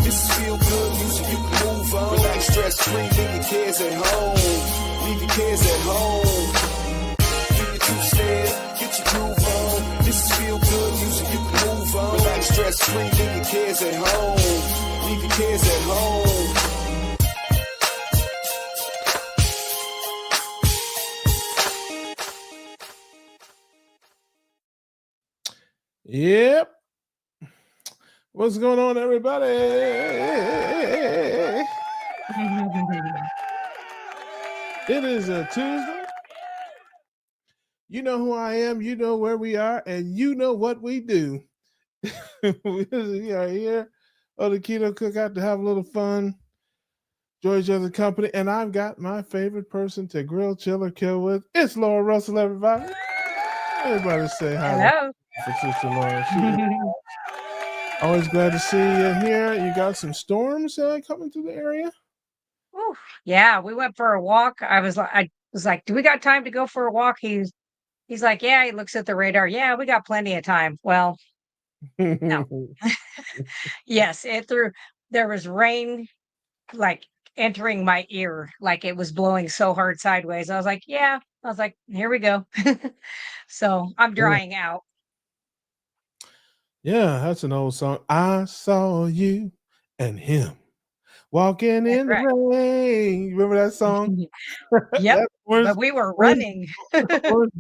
This is feel good music, you can move on. Relax, stress free, leave your cares at home. Leave your cares at home. Do your two-step, get your groove on. This is feel good music, you can move on. Relax, stress free, leave your cares at home. Leave your cares at home. Yep. What's going on, everybody? It is a Tuesday. You know who I am, you know where we are, and you know what we do. We are here on the Keto Cookout to have a little fun, enjoy each other's company, and I've got my favorite person to grill, chill, or kill with. It's Laura Russell, everybody. Everybody say hi. Hello. For Sister Laura. Always glad to see you here. You got some storms coming to the area? Ooh, yeah, we went for a walk. I was like, do we got time to go for a walk? He's like, yeah, he looks at the radar. Yeah, we got plenty of time. Well, no. Yes, there was rain like entering my ear, like it was blowing so hard sideways. I was like, here we go. So I'm drying out. Yeah, that's an old song. I saw you and him walking in the rain. Remember that song? Yep. But we were running.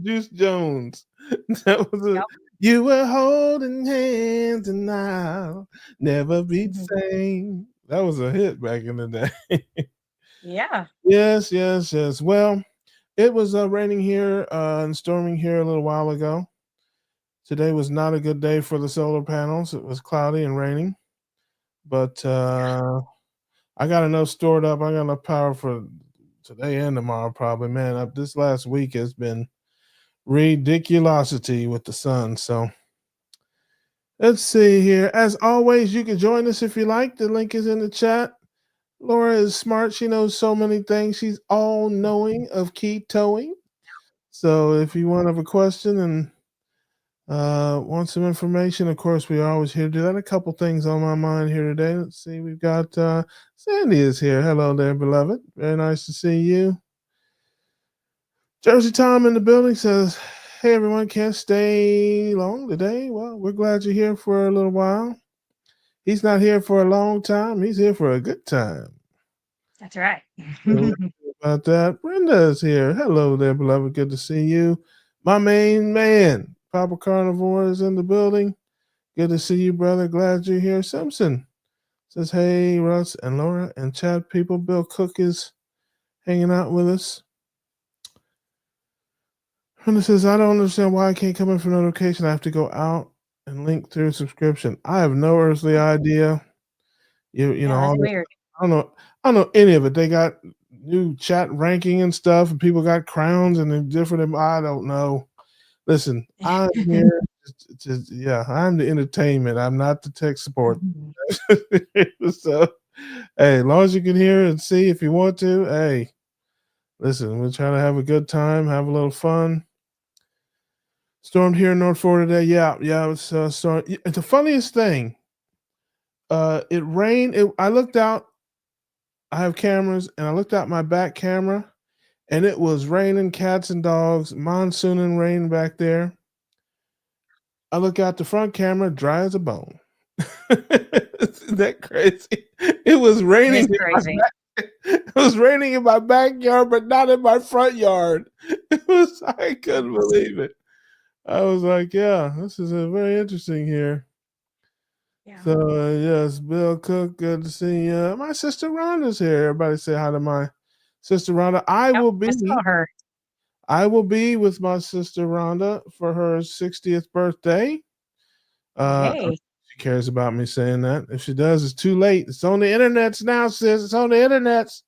Juice Jones. That was You were holding hands and I'll never be the same. That was a hit back in the day. Yeah. Yes. Well, it was raining here and storming here a little while ago. Today was not a good day for the solar panels. It was cloudy and raining. But I got enough stored up. I got enough power for today and tomorrow probably. Man, this last week has been ridiculosity with the sun. So let's see here. As always, you can join us if you like. The link is in the chat. Laura is smart. She knows so many things. She's all knowing of ketoing. So if you want to have a question and want some information, of course, we are always here to do that. A couple things on my mind here today. Let's see. We've got Sandy is here. Hello there, beloved. Very nice to see you. Jersey Tom in the building says, hey, everyone, can't stay long today. Well, we're glad you're here for a little while. He's not here for a long time. He's here for a good time. That's right. About that. Brenda is here. Hello there, beloved. Good to see you. My main man, Papa Carnivore, is in the building. Good to see you, brother. Glad you're here. Simpson says, hey, Russ and Laura and chat people. Bill Cook is hanging out with us. Brenda says, I don't understand why I can't come in for notification. I have to go out and link through subscription. I have no earthly idea. You know, all weird. I don't know any of it. They got new chat ranking and stuff, and people got crowns and they're different. I don't know. Listen, I'm here. I'm the entertainment. I'm not the tech support. So, hey, as long as you can hear and see if you want to, hey, listen, we're trying to have a good time, have a little fun. Stormed here in North Florida today. Yeah, it was storm. The funniest thing, it rained. I looked out. I have cameras, and I looked out my back camera, and it was raining cats and dogs, monsoon and rain back there. I look out the front camera, dry as a bone. Isn't that crazy? It was raining. It was raining in my backyard, but not in my front yard. I couldn't believe it. I was like, yeah, this is very interesting here. Yeah. So, yes, Bill Cook, good to see you. My sister Rhonda's here. Everybody say hi to my sister Rhonda. I saw her. I will be with my sister Rhonda for her 60th birthday. She cares about me saying that. If she does, it's too late. It's on the internets now, sis. It's on the internets.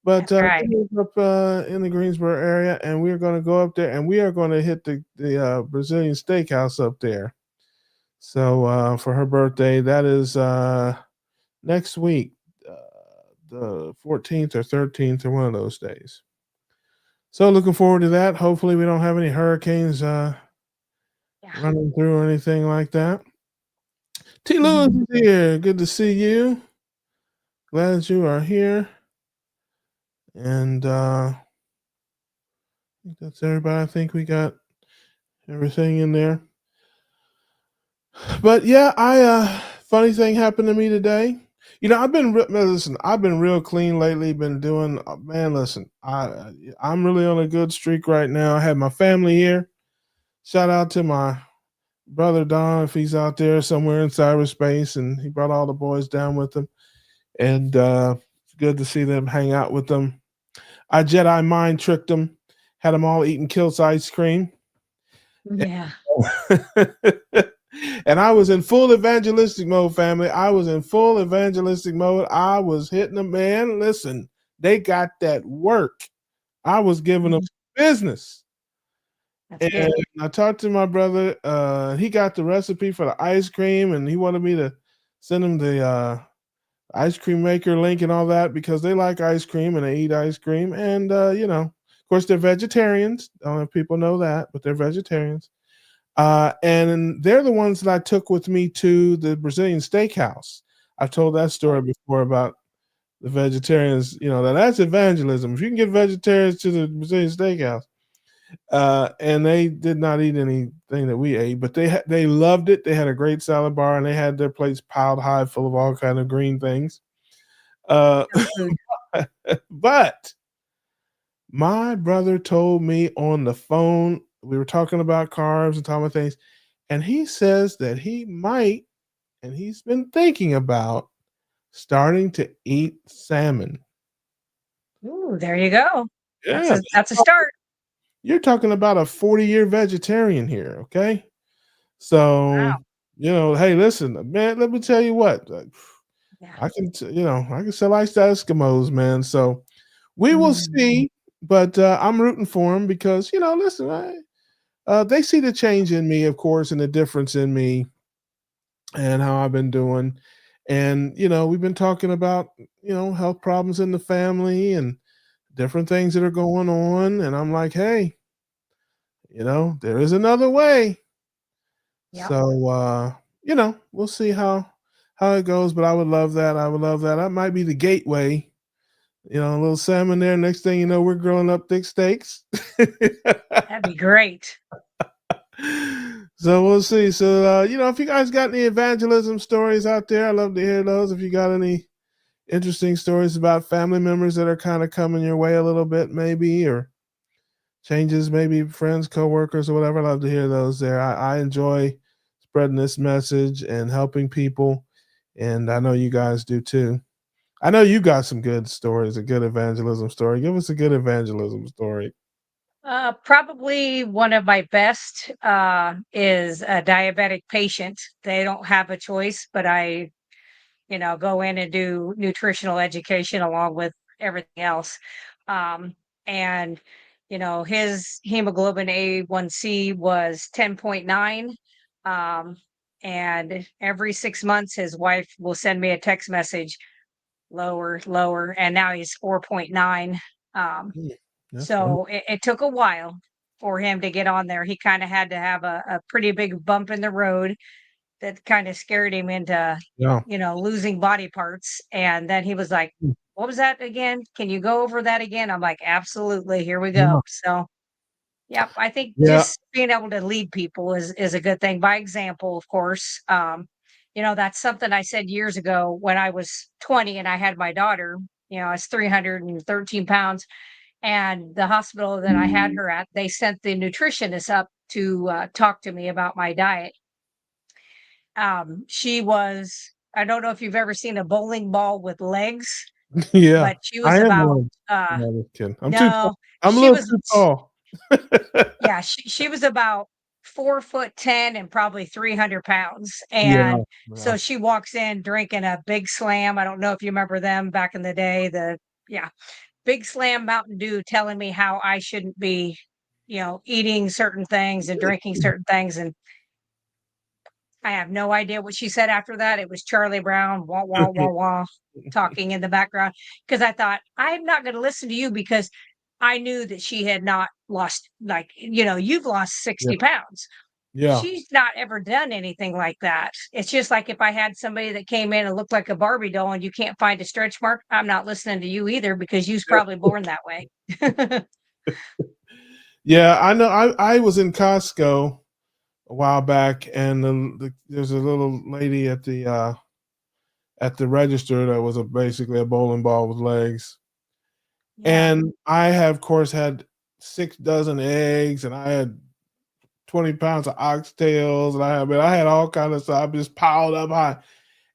But right. up in the Greensboro area, and we're going to go up there, and we are going to hit the Brazilian steakhouse up there. So for her birthday, that is next week, the 14th or 13th or one of those days. So looking forward to that. Hopefully we don't have any hurricanes running through or anything like that. T. Lewis is here. Good to see you. Glad you are here. And I think that's everybody. I think we got everything in there. But yeah, I funny thing happened to me today. You know, listen. I've been real clean lately. Been doing man. Listen, I'm really on a good streak right now. I had my family here. Shout out to my brother Don if he's out there somewhere in cyberspace, and he brought all the boys down with him. And it's good to see them hang out with them. I Jedi mind tricked them, had them all eating Kilt's ice cream. Yeah. And I was in full evangelistic mode, family. I was in full evangelistic mode. I was hitting them, man. Listen, they got that work. I was giving them Mhm. business. That's And good. I talked to my brother. He got the recipe for the ice cream, and he wanted me to send him the ice cream maker link and all that because they like ice cream and they eat ice cream. And, of course, they're vegetarians. I don't know if people know that, but they're vegetarians. And they're the ones that I took with me to the Brazilian steakhouse. I've told that story before about the vegetarians. That's evangelism. If you can get vegetarians to the Brazilian steakhouse, and they did not eat anything that we ate, but they loved it. They had a great salad bar, and they had their plates piled high, full of all kind of green things. Uh, Junk food. but my brother told me on the phone, we were talking about carbs and talking about things, and he says that he might, and he's been thinking about starting to eat salmon. Ooh, there you go. That's Yeah, a start. you're talking about a 40-year vegetarian here, okay? So, Wow. hey, listen, man, let me tell you what. Yeah. I can sell ice to Eskimos, man. So we will Mhm. see, but I'm rooting for them because, listen, they see the change in me, of course, and the difference in me and how I've been doing. And, we've been talking about, health problems in the family and different things that are going on. And I'm like, hey, there is another way. Yep. So, we'll see how it goes, but I would love that. I would love that. That might be the gateway. A little salmon there. Next thing you know, we're grilling up thick steaks. That'd be great. So we'll see. So, if you guys got any evangelism stories out there, I'd love to hear those. If you got any interesting stories about family members that are kind of coming your way a little bit, maybe, or changes, maybe friends, coworkers, or whatever, I'd love to hear those there. I enjoy spreading this message and helping people. And I know you guys do too. I know you got some good stories, a good evangelism story. Give us a good evangelism story. Probably one of my best is a diabetic patient. They don't have a choice, but I, go in and do nutritional education along with everything else. Um, and, his hemoglobin A1C was 10.9. Um, and every 6 months, his wife will send me a text message, lower, lower. And now he's 4.9. Um, Mm, that's wonderful. so it took a while for him to get on there. He kind of had to have a pretty big bump in the road that kind of scared him into, Yeah. losing body parts. And then he was like, Mm, "What was that again? Can you go over that again?" I'm like, "Absolutely. Here we yeah. go." So, yeah, I think Yeah. just being able to lead people is a good thing by example, of course. That's something I said years ago when I was 20 and I had my daughter. I was 313 pounds, and the hospital that I had her at, they sent the nutritionist up to talk to me about my diet. She was, I don't know if you've ever seen a bowling ball with legs, Yeah. but she I was am about, one. No, just kidding. I'm too tall. no, I'm a she little was, too tall. yeah, she was about 4'10" and probably 300 pounds. Yeah. And Yeah. so she walks in drinking a Big Slam. I don't know if you remember them back in the day. Yeah, Big Slam Mountain Dew, telling me how I shouldn't be, eating certain things and drinking certain things. And I have no idea what she said after that. It was Charlie Brown, wah, wah, wah, wah, talking in the background. Because I thought, I'm not going to listen to you because I knew that she had not lost, like, you've lost Yeah. 60 pounds. Yeah. she's not ever done anything like that. It's just like if I had somebody that came in and looked like a Barbie doll and you can't find a stretch mark, I'm not listening to you either because you's Yeah. probably born that way. Yeah, I know. I was in Costco a while back, and there's a little lady at the register that was basically a bowling ball with legs. Yeah. And I have, of course, had 6 dozen eggs, and I had 20 pounds of oxtails, and I had all kind of stuff just piled up high.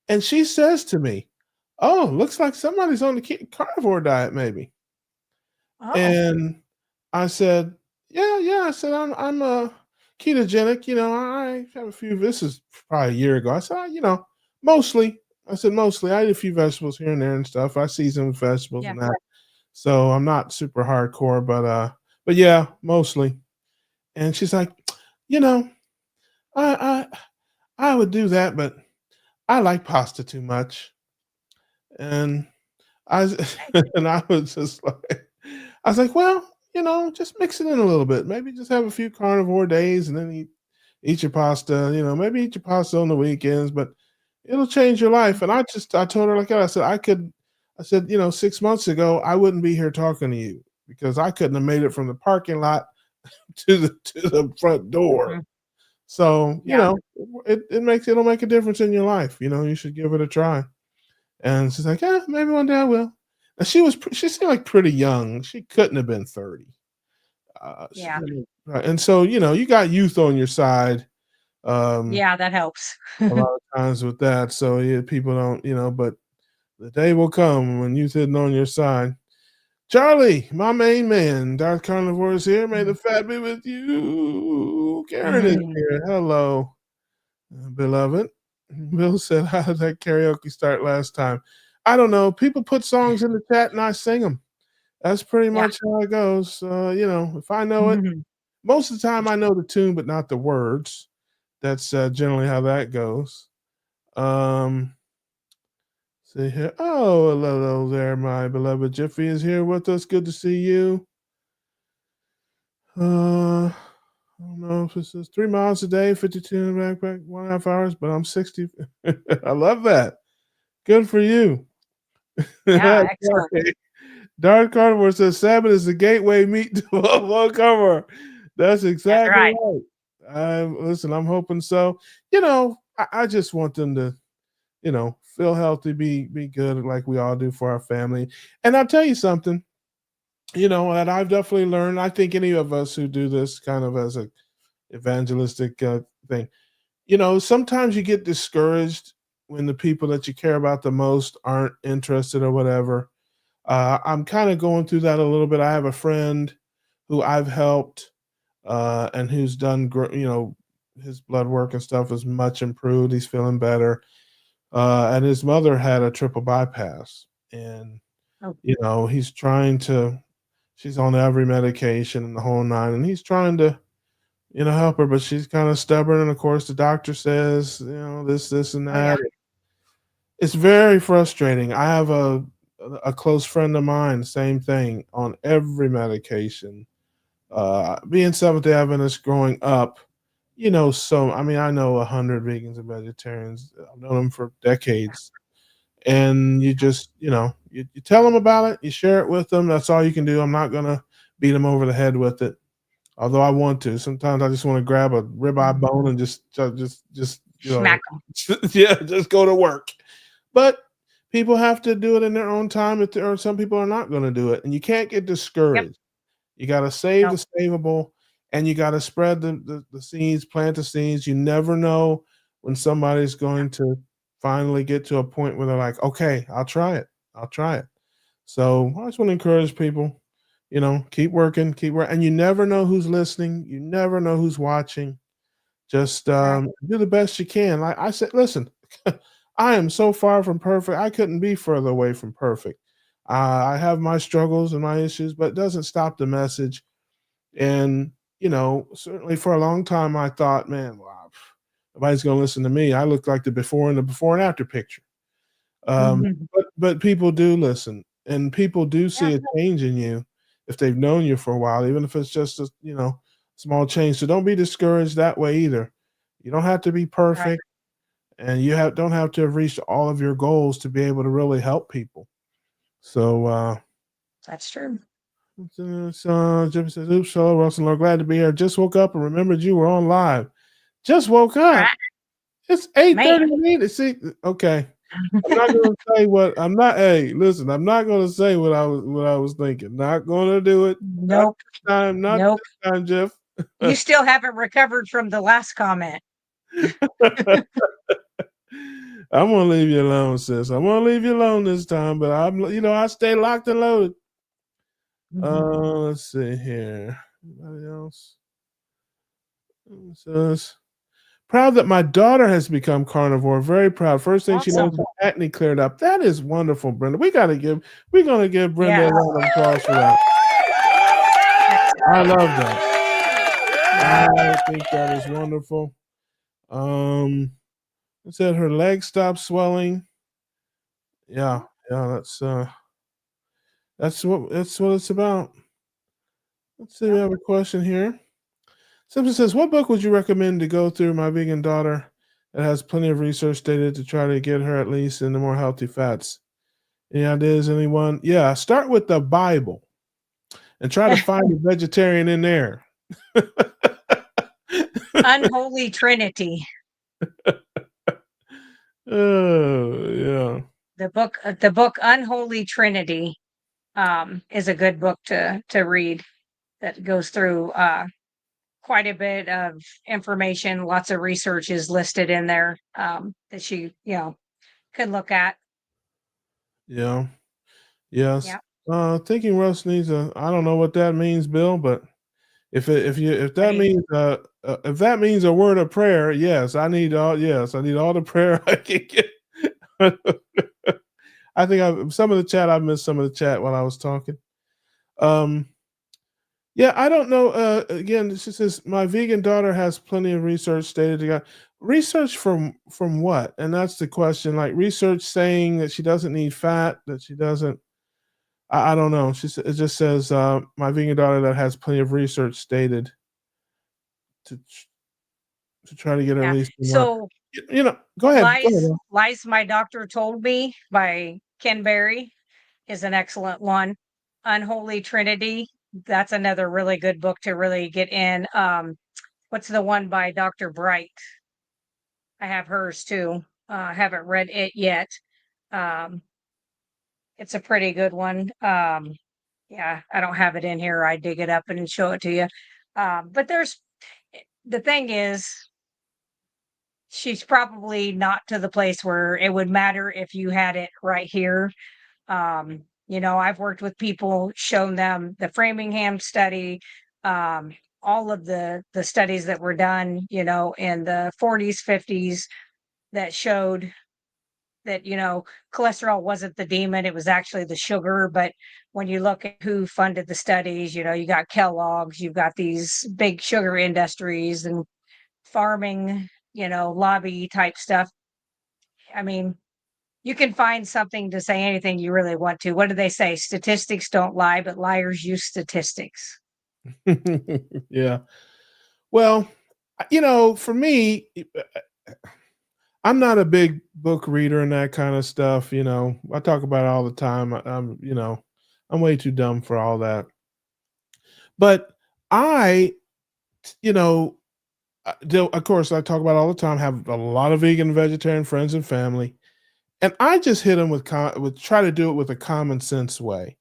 And she says to me, "Oh, looks like somebody's on the carnivore diet, maybe." Oh, And I said, "Yeah, yeah." I said, I'm ketogenic. I have a few. This is probably a year ago. I said, mostly." I said, "Mostly. I eat a few vegetables here and there and stuff. I season with vegetables yeah. and that. So I'm not super hardcore, but yeah, mostly." And she's like, "You know, I I would do that, but I like pasta too much." And and I was just like, I was like, "Well, just mix it in a little bit. Maybe just have a few carnivore days and then eat your pasta. Maybe eat your pasta on the weekends, but it'll change your life." And I told her like that. I said, 6 months ago, I wouldn't be here talking to you because I couldn't have made it from the parking lot to the front door. Mhm. So, Yeah. it'll make a difference in your life. You should give it a try. And she's like, "Yeah, maybe one day I will." And she seemed like pretty young. She couldn't have been 30. Yeah. And so, you got youth on your side, um, Yeah, that helps. a lot of times with that. So yeah, people don't, but the day will come when youth isn't on your side. Charlie, my main man, Darth Carnivore is here. May the Mhm. fat be with you. Karen is Mhm. here. Hello, beloved. Bill said, "How did that karaoke start last time?" I don't know. People put songs in the chat and I sing them. That's pretty Yeah. much how it goes. If I know it, Mhm. most of the time I know the tune, but not the words. That's generally how that goes. Um, See here. Oh, hello there, my beloved Jiffy is here with us. Good to see you. I don't know if it says 3 miles a day, 52 in the backpack, 1.5 hours, but I'm 60. I love that. Good for you. Yeah, excellent. Okay. Dark Carnivore says salmon is the gateway meat to a cover. That's That's exactly right. right. Listen, I'm hoping so. I just want them to, feel healthy, be good like we all do for our family. And I'll tell you something, that I've definitely learned. I think any of us who do this kind of as a evangelistic thing, sometimes you get discouraged when the people that you care about the most aren't interested or whatever. I'm kind of going through that a little bit. I have a friend who I've helped, and who's done, his blood work and stuff is much improved. He's feeling better. And his mother had a triple bypass, and Oh, he's trying to. She's on every medication and the whole nine, and he's trying to, help her, but she's kind of stubborn. And of course, the doctor says, this, and oh yeah. that. It's very frustrating. I have a close friend of mine, same thing, on every medication. Being Seventh Day Adventist growing up, so I mean, I know 100 vegans and vegetarians. I've known them for decades, and you just, you tell them about it, you share it with them. That's all you can do. I'm not gonna beat them over the head with it, although I want to. Sometimes I just want to grab a ribeye Mhm. bone and just Smack them. yeah, just go to work. But people have to do it in their own time, or some people are not going to do it, and you can't get Yep. discouraged. You got to save No. the savable, and you got to spread the seeds, plant the seeds. You never know when somebody's going to finally get to a point where they're like, "Okay, I'll try it. I'll try it." So I just want to encourage people, keep working, and you never know who's listening. You never know who's watching. Just Right. do the best you can. Like I said, listen, I am so far from perfect. I couldn't be further away from perfect. I have my struggles and my issues, but it doesn't stop the message. And certainly for a long time, I thought, man, wow, nobody's going to listen to me. I look like the before and after picture. Mhm. But people do listen, and people do Yeah. see a change in you if they've known you for a while, even if it's just a small change. So don't be discouraged that way either. You don't have to be Right. perfect, and you don't have to have reached all of your goals to be able to really help people. So That's true. Jimmy says, "Oops, hello, Russell. Lord, glad to be here. Just woke up and remembered you were on live. Just woke up. Ah, It's man. 8:30. See, okay. I'm not going to say what I'm not. Hey, listen, I'm not going to say what I was thinking. Not going to do it. Not Nope. this time. Not Nope. this time, Jeff. You still haven't recovered from the last comment. I'm gonna leave you alone, sis. I'm gonna leave you alone this time, but I stay locked and loaded. Let's see here. Anybody else? Says, proud that my daughter has become carnivore. Very proud. First thing she knows, Awesome. her acne cleared up. That is wonderful, Brenda. We're gonna give Brenda Yeah. a round of applause for that. I love that. I think that is wonderful. It said her leg stopped swelling. Yeah, that's what it's about. Let's see, we have a question here. Simpson says, what book would you recommend to go through my vegan daughter that has plenty of research stated to try to get her at least into more healthy fats? Any ideas, anyone? Yeah, start with the Bible and try to find a vegetarian in there. Unholy Trinity. Oh, yeah. The book Unholy Trinity is a good book to read that goes through quite a bit of information. Lots of research is listed in there that she, can look at. Yeah. Yes. Yeah. Thinking Russ needs I don't know what that means, Bill, but if that Ready. means if that means a word of prayer, I need all the prayer I can get. I think I missed some of the chat while I was talking. Yeah, I don't know. Again, she says my vegan daughter has plenty of research stated to go. Research from what? And that's the question. Like research saying that she doesn't need fat, that she doesn't. I don't know. It just says my vegan daughter that has plenty of research stated to try to get her at Yeah. least more. So Go ahead. Go ahead. Lies My Doctor Told Me by Ken Berry is an excellent one. Unholy Trinity, that's another really good book to really get in. What's the one by Dr. Bright? I have hers too. I haven't read it yet. Um, it's a pretty good one. Yeah, I don't have it in here. I dig it up and show it to you. But the thing is, she's probably not to the place where it would matter if you had it right here. I've worked with people, shown them the Framingham study, all of the studies that were done, in the 40s, 50s that showed that, cholesterol wasn't the demon, it was actually the sugar. But when you look at who funded the studies, you got Kellogg's, you've got these big sugar industries and farming, lobby type stuff. I mean, you can find something to say anything you really want to. What do they say? Statistics don't lie, but liars use statistics. Yeah. Well, for me, I'm not a big book reader and that kind of stuff. I talk about it all the time. I'm way too dumb for all that. But I, of course, I talk about it all the time. Have a lot of vegan and vegetarian friends and family, and I just hit them with try to do it with a common sense way.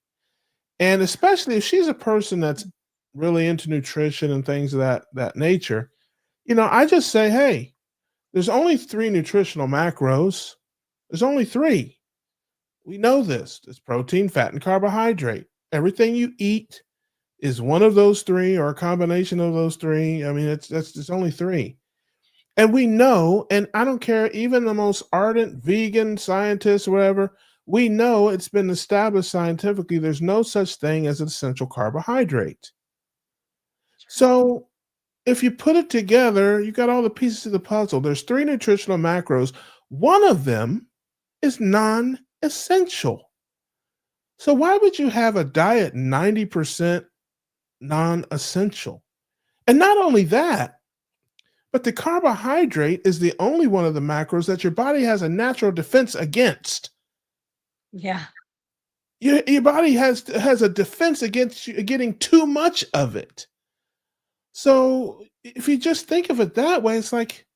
And especially if she's a person that's really into nutrition and things of that nature, I just say, hey, there's only 3 nutritional macros. There's only 3. We know this. It's protein, fat, and carbohydrate. Everything you eat is one of those 3 or a combination of those 3. I mean, it's only 3. And we know, and I don't care, even the most ardent vegan scientists or whatever, we know it's been established scientifically there's no such thing as an essential carbohydrate. So if you put it together, you got all the pieces of the puzzle. There's 3 nutritional macros. One of them is non-essential. So why would you have a diet 90% non-essential? And not only that, but the carbohydrate is the only one of the macros that your body has a natural defense against. Yeah. Your body has a defense against you getting too much of it. So if you just think of it that way, it's like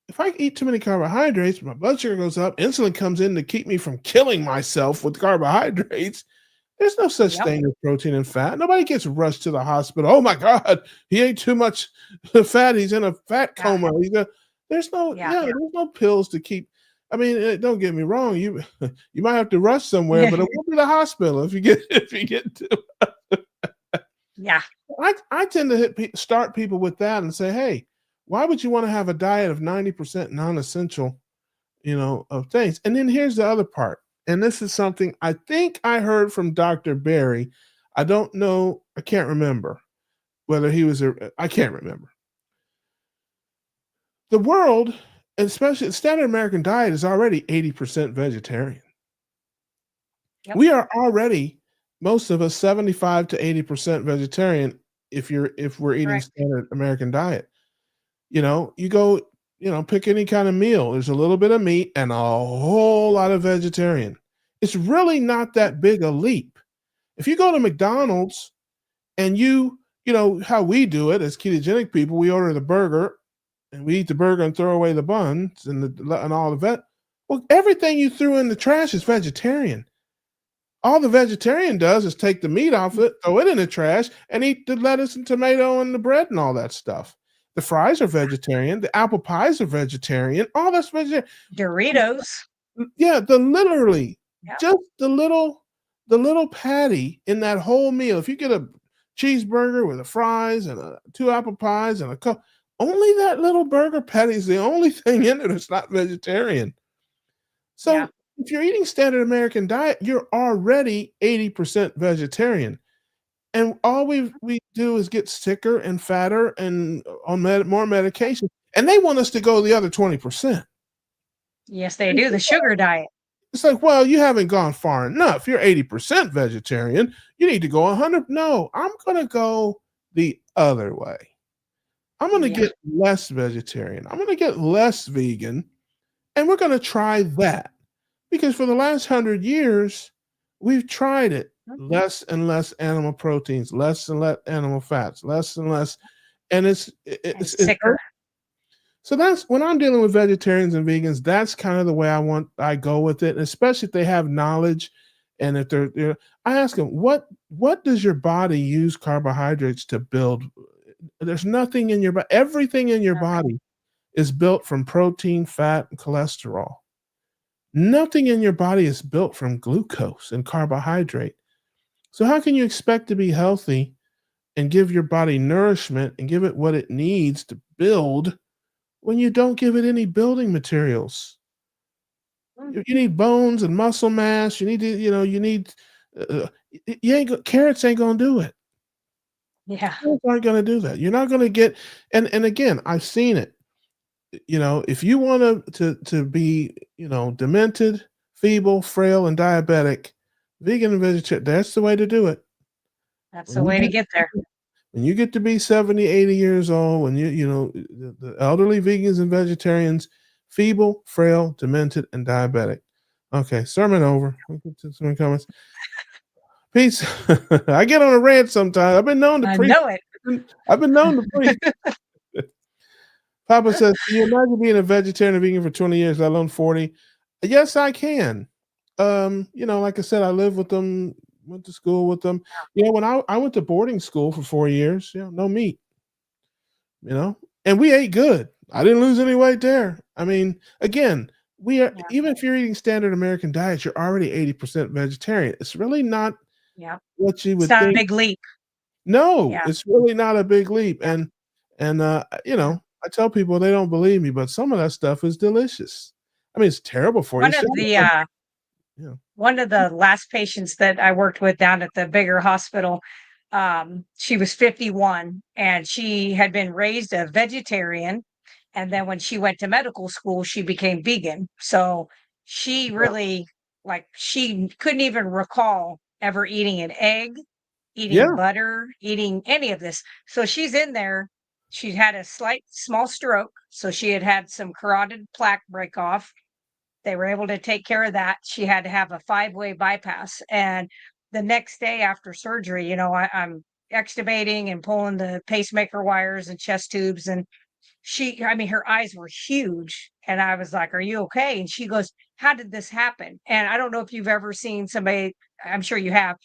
if I eat too many carbohydrates, my blood sugar goes up, insulin comes in to keep me from killing myself with carbohydrates. There's no such Yep. thing as protein and fat. Nobody gets rushed to the hospital. Oh my God, he ate too much fat. He's in a fat Yeah. coma. There's no, Yeah. there's no pills to keep. I mean, don't get me wrong. You you might have to rush somewhere, but it won't be the hospital if you get to. Yeah. I tend to start people with that and say, hey, why would you want to have a diet of 90% non-essential, of things? And then here's the other part. And this is something I think I heard from Dr. Berry. I don't know. I can't remember whether he was I can't remember. The world, especially the standard American diet, is already 80% vegetarian. Yep. We are already, most of us, 75 to 80% vegetarian if we're eating Correct. standard American diet. You go, pick any kind of meal. There's a little bit of meat and a whole lot of vegetarian. It's really not that big a leap. If you go to McDonald's and you know how we do it as ketogenic people, we order the burger and we eat the burger and throw away the buns and all of that. Well, everything you threw in the trash is vegetarian. All the vegetarian does is take the meat off it, throw it in the trash, and eat the lettuce and tomato and the bread and all that stuff. The fries are vegetarian. The apple pies are vegetarian. All that's vegetarian. Doritos. Yeah, just the little patty in that whole meal. If you get a cheeseburger with the fries and two apple pies and a cup, only that little burger patty is the only thing in it that's not vegetarian. So Yeah. if you're eating standard American diet, you're already 80% vegetarian. And all we do is get sicker and fatter and on more medication. And they want us to go the other 20%. Yes, they do. The sugar diet. It's like, well, you haven't gone far enough. You're 80% vegetarian. You need to go 100. No, I'm going to go the other way. I'm going to get less vegetarian. I'm going to get less vegan. And we're going to try that. Because for the last 100 years, we've tried it. Less and less animal proteins, less and less animal fats, less and less. And it's sicker. So that's when I'm dealing with vegetarians and vegans, that's kind of the way I go with it. And especially if they have knowledge and if I ask them, what does your body use carbohydrates to build? There's nothing in your body. Everything in your body is built from protein, fat, and cholesterol. Nothing in your body is built from glucose and carbohydrate. So how can you expect to be healthy and give your body nourishment and give it what it needs to build when you don't give it any building materials? You need bones and muscle mass. You need to, carrots ain't gonna do it. Yeah. Carrots aren't gonna do that. You're not gonna get, and again, I've seen it. If you want to be, demented, feeble, frail, and diabetic, vegan and vegetarian, that's the way to do it. That's the way to get there. When you get to be 70, 80 years old, when the elderly vegans and vegetarians, feeble, frail, demented, and diabetic. Okay, sermon over. We'll get to some comments. Peace. I get on a rant sometimes. I've been known to preach. I know it. I've been known to preach. Papa says, can you imagine being a vegetarian and vegan for 20 years, let alone 40? Yes, I can. Like I said, I live with them, went to school with them. When I went to boarding school for 4 years, no meat, and we ate good. I didn't lose any weight there. I mean, again, even if you're eating standard American diet, you're already 80% vegetarian. It's really not what you would think. It's not a big leap. No, it's really not a big leap. And I tell people they don't believe me, but some of that stuff is delicious. I mean, it's terrible for you. One of the last patients that I worked with down at the bigger hospital, she was 51 and she had been raised a vegetarian. And then when she went to medical school, she became vegan. So she really, she couldn't even recall ever eating an egg, eating butter, eating any of this. So she's in there she'd had a small stroke, so she had had some carotid plaque break off. They were able to take care of that. She had to have a 5-way bypass, and the next day after surgery, I'm extubating and pulling the pacemaker wires and chest tubes, and I mean, her eyes were huge, and I was like, "Are you okay?" And she goes, "How did this happen?" And I don't know if you've ever seen somebody, I'm sure you have.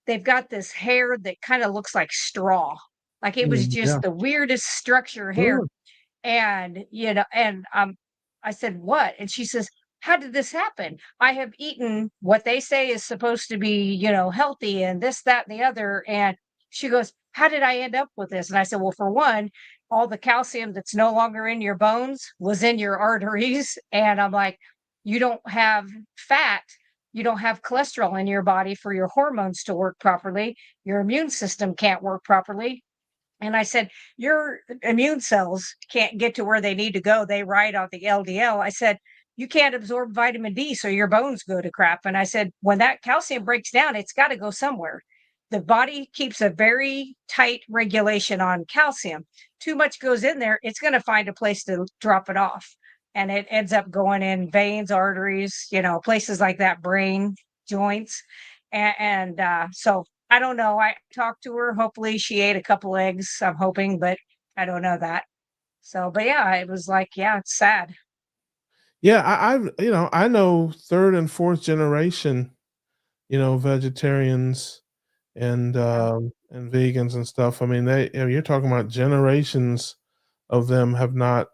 They've got this hair that kind of looks like straw. Like it was Yeah, just the weirdest structure hair. sure. And I said, "What?" And she says, "How did this happen? I have eaten what they say is supposed to be, healthy and this, that, and the other." And she goes, "How did I end up with this?" And I said, "Well, for one, all the calcium that's no longer in your bones was in your arteries." And I'm like, "You don't have fat, you don't have cholesterol in your body for your hormones to work properly. Your immune system can't work properly." And I said, "Your immune cells can't get to where they need to go. They ride on the LDL." I said, "You can't absorb vitamin D, so your bones go to crap." And I said, "When that calcium breaks down, it's got to go somewhere." The body keeps a very tight regulation on calcium. Too much goes in there, it's going to find a place to drop it off. And it ends up going in veins, arteries, places like that, brain, joints. So I don't know. I talked to her. Hopefully she ate a couple eggs. I'm hoping, but I don't know that. So, but yeah, it was like, yeah, it's sad. Yeah, I know third and fourth generation, vegetarians Yeah. and vegans and stuff. I mean, you're talking about generations of them have not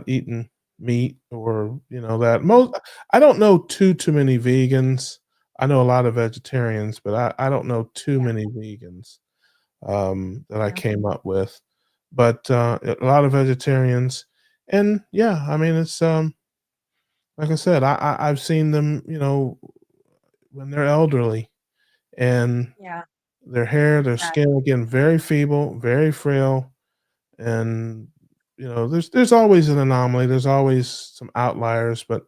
eaten meat or, that. I don't know too many vegans. I know a lot of vegetarians, but I don't know too Yeah. many vegans that I Yeah. came up with. But a lot of vegetarians, and yeah, I mean, it's like I said, I've seen them, when they're elderly, and Yeah. their hair, their Sad. skin, again, very feeble, very frail, and, there's always an anomaly, there's always some outliers, but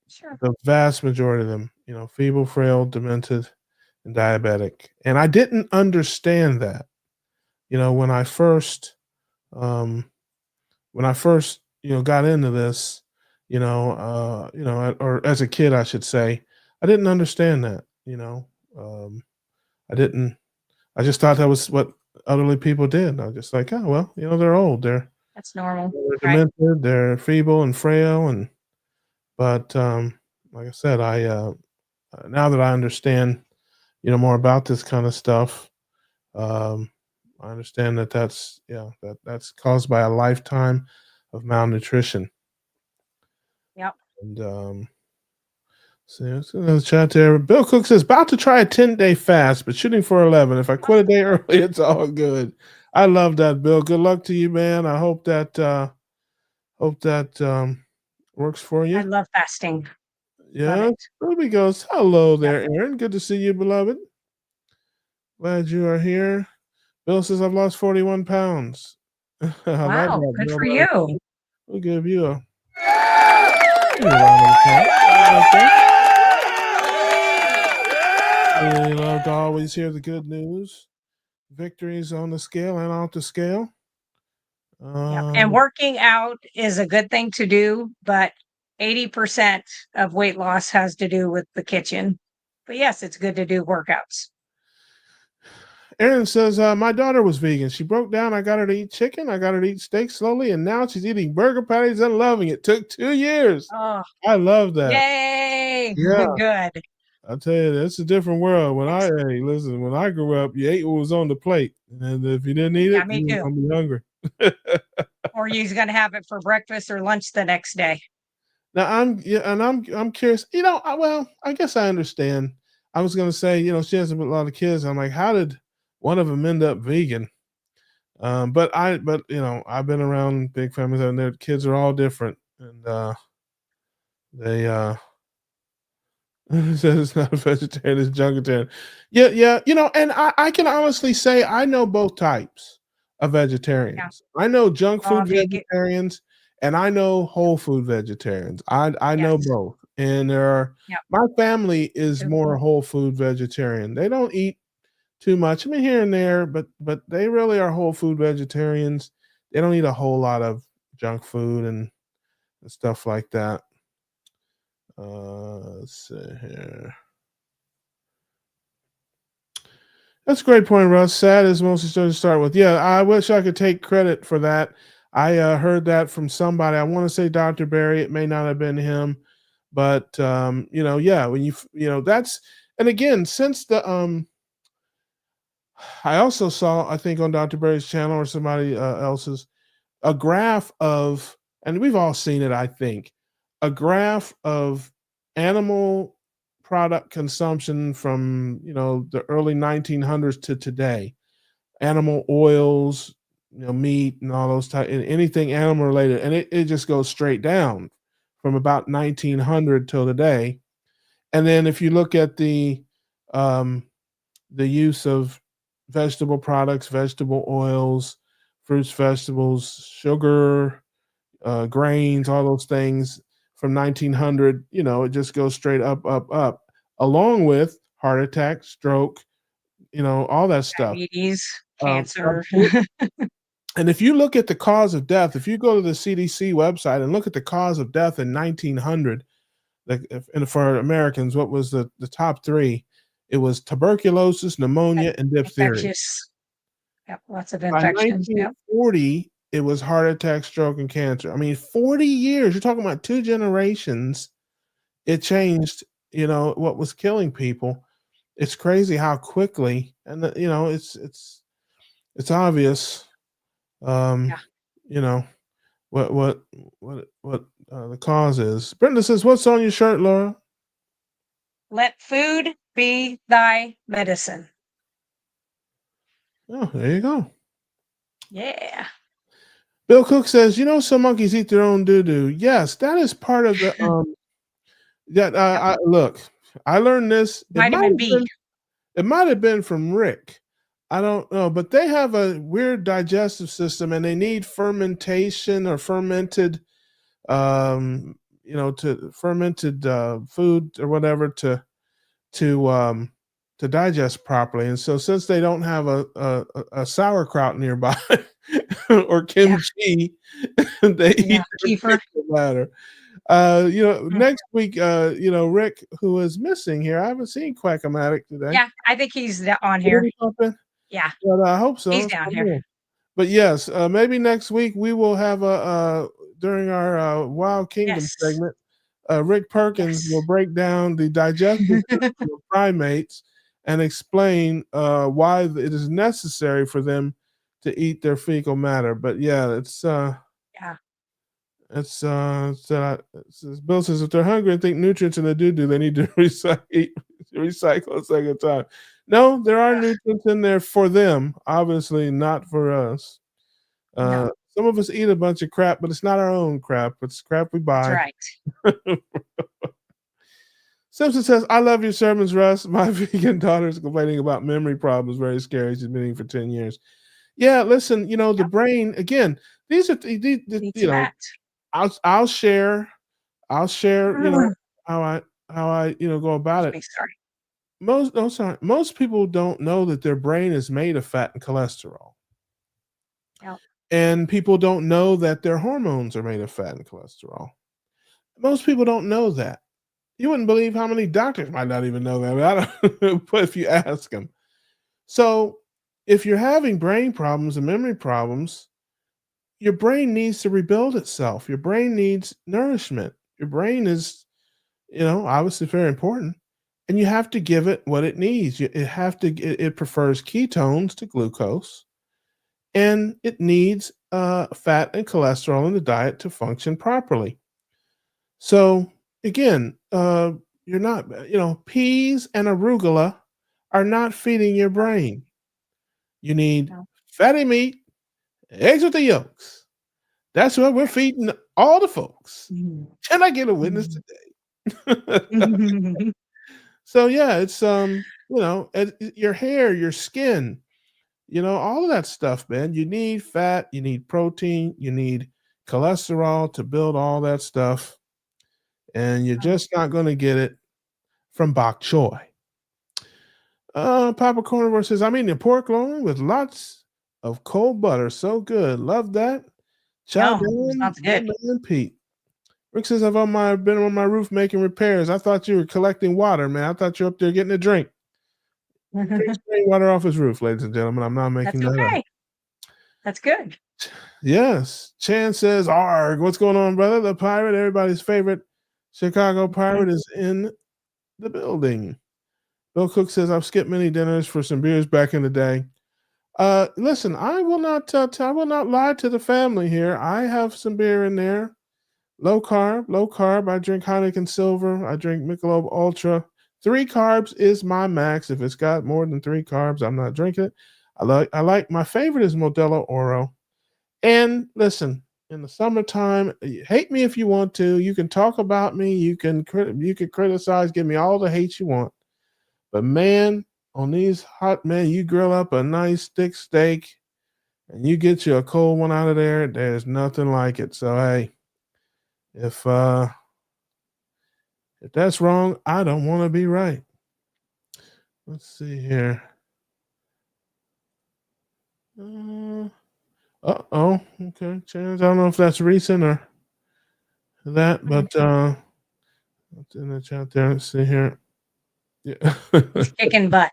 Sure. the vast majority of them, feeble, frail, demented, and diabetic, and I didn't understand that, when I first, um got into this, or as a kid, I should say, I didn't understand that, um, I didn't I just thought that was what elderly people did. I was just like, "Oh, well, they're old, That's normal. they're Right. demented, they're feeble and frail," but, like I said, now that I understand, more about this kinda stuff, um, I understand that that's caused by a lifetime of malnutrition, Yep. and, see, let's go to the chat there. Bill Cook says, "About to try a 10-day fast, but shooting for 11. If I quit a day early, it's all good." I love that, Bill. Good luck to you, man. I hope that works for I you. love fasting. Love Yeah. it. Ruby goes, "Hello Yep. there, Aaron. Good to see you, beloved. Glad you are here." Bill says, "I've lost 41 pounds." I love Wow. that, Good Bill. for you. We'll give you a round of applause. Okay. Really love to always hear the good news. Victories on the scale and off the scale. Yep. And Um, working out is a good thing to do, but 80% of weight loss has to do with the kitchen. But yes, it's good to do workouts. Aaron says, "My daughter was vegan. She broke down. I got her to eat chicken. I got her to eat steak slowly, and now she's eating burger patties and loving it. Took 2 years." Oh, I love that. yay. Yeah, Good. I tell you, it's a different world. Excellent. Hey, listen, when I grew up, you ate what was on the plate, and if you didn't eat Yeah, it, me you were too. gonna be hungry. Or you're going to have it for breakfast or lunch the next day. Now I'm curious. I guess I understand. I was gonna say, she has a lot of kids. I'm like, how did one of them end up vegan? But I've been around big families, and their kids are all different, and they says it's not a vegetarian, it's junkatarian. Yeah, yeah, and I can honestly say I know both types of Yeah. vegetarians. I know junk Oh, food if you get, vegetarians, and I know whole food vegetarians. I know yes. both, and there are Yep. my family Me is too. more whole food vegetarian. They don't eat too much. I mean, here and there, but they really are whole food vegetarians. They don't eat a whole lot of junk food and stuff like that. Let's see here. That's a great point, Russ. Sad is mostly stories to start with. Yeah, I wish I could take credit for that. I heard that from somebody. I want to say Dr. Barry. It may not have been him, but yeah. When that's, and again, since I also saw, I think on Dr. Barry's channel or somebody else's, a graph of, and we've all seen it, I think, a graph of animal product consumption from the early 1900s to today. Animal oils, meat and all those type, anything animal related, and it just goes straight down from about 1900 till today. And then if you look at the use of vegetable products, vegetable oils, fruits, vegetables, sugar, grains, all those things from 1900, it just goes straight up, up, up, along with heart attack, stroke, all that stuff. Diabetes, cancer. And if you look at the cause of death, if you go to the CDC website and look at the cause of death in 1900, and for Americans, what was the top three? It was tuberculosis, pneumonia, and diphtheria. Infectious. Yep, lots of By infections. Yep. 1940, it was heart attack, stroke, and cancer. I mean, 40 years. You're talking about 2 generations. It changed, what was killing people. It's crazy how quickly, and it's obvious. What the cause is. Brenda says, "What's on your shirt, Laura?" Let food be thy medicine. Oh, there you go. Yeah. Bill Cook says, some monkeys eat their own doo-doo. Yes, that is part of the look, I learned this. Vitamin B. It might have been from Rick. I don't know, but they have a weird digestive system and they need fermentation or fermented to fermented food or whatever to digest properly. And so since they don't have a sauerkraut nearby or kimchi, they eat kefir. Ladder. Next week, Rick, who is missing here, I haven't seen Quack-O-Matic today. Yeah, I think he's on here. Yeah, but I hope so. He's down here. But yes, maybe next week we will have during our Wild Kingdom segment, Rick Perkins will break down the digestive system of primates and explain why it is necessary for them to eat their fecal matter. But yeah, it's Bill says if they're hungry and think nutrients in the doo-doo, they need to recycle a second time. No, there are nutrients in there for them, obviously not for us. No. Some of us eat a bunch of crap, but it's not our own crap. It's crap we buy. That's right. Simpson says, "I love your sermons, Russ. My vegan daughter is complaining about memory problems. Very scary. She's been eating for 10 years. Yeah, listen, the brain, again, these are, I'll share, how I go about it. Sorry. Most people don't know that their brain is made of fat and cholesterol. Yep. And people don't know that their hormones are made of fat and cholesterol. Most people don't know that. You wouldn't believe how many doctors might not even know that, but if you ask them. So if you're having brain problems and memory problems, your brain needs to rebuild itself. Your brain needs nourishment. Your brain is, obviously very important, and you have to give it what it needs. It prefers ketones to glucose, and it needs fat and cholesterol in the diet to function properly. So again, you're not, peas and arugula are not feeding your brain. You need fatty meat, eggs with the yolks. That's what we're feeding all the folks. Can I get a witness today? So yeah, it's your hair, your skin, all of that stuff, man. You need fat, you need protein, you need cholesterol to build all that stuff. And you're just not going to get it from bok choy. Papa Carnivore says, I'm eating a pork loin with lots of cold butter. So good. Love that. Chow Yum. down, Sounds my good. man Pete. Rick says, been on my roof making repairs. I thought you were collecting water, man. I thought you were up there getting a drink. Drink spraying water off his roof, ladies and gentlemen. I'm not making That's that up. okay. That's good. Yes. Chan says, Arg, what's going on, brother? The pirate, everybody's favorite Chicago pirate, is in the building. Bill Cook says, I've skipped many dinners for some beers back in the day. Listen, I will not lie to the family here. I have some beer in there. Low carb. I drink Heineken Silver. I drink Michelob Ultra. 3 carbs is my max. If it's got more than 3 carbs, I'm not drinking it. I like my favorite is Modelo Oro. And listen, in the summertime, hate me if you want to. You can talk about me. You can criticize. Give me all the hate you want. But man, on these hot men, you grill up a nice thick steak, and you get you a cold one out of there. There's nothing like it. So hey, if that's wrong, I don't want to be right. Let's see here. Okay. Chance. I don't know if that's recent or that, but what's in the chat there? Let's see here. Yeah. He's kicking butt.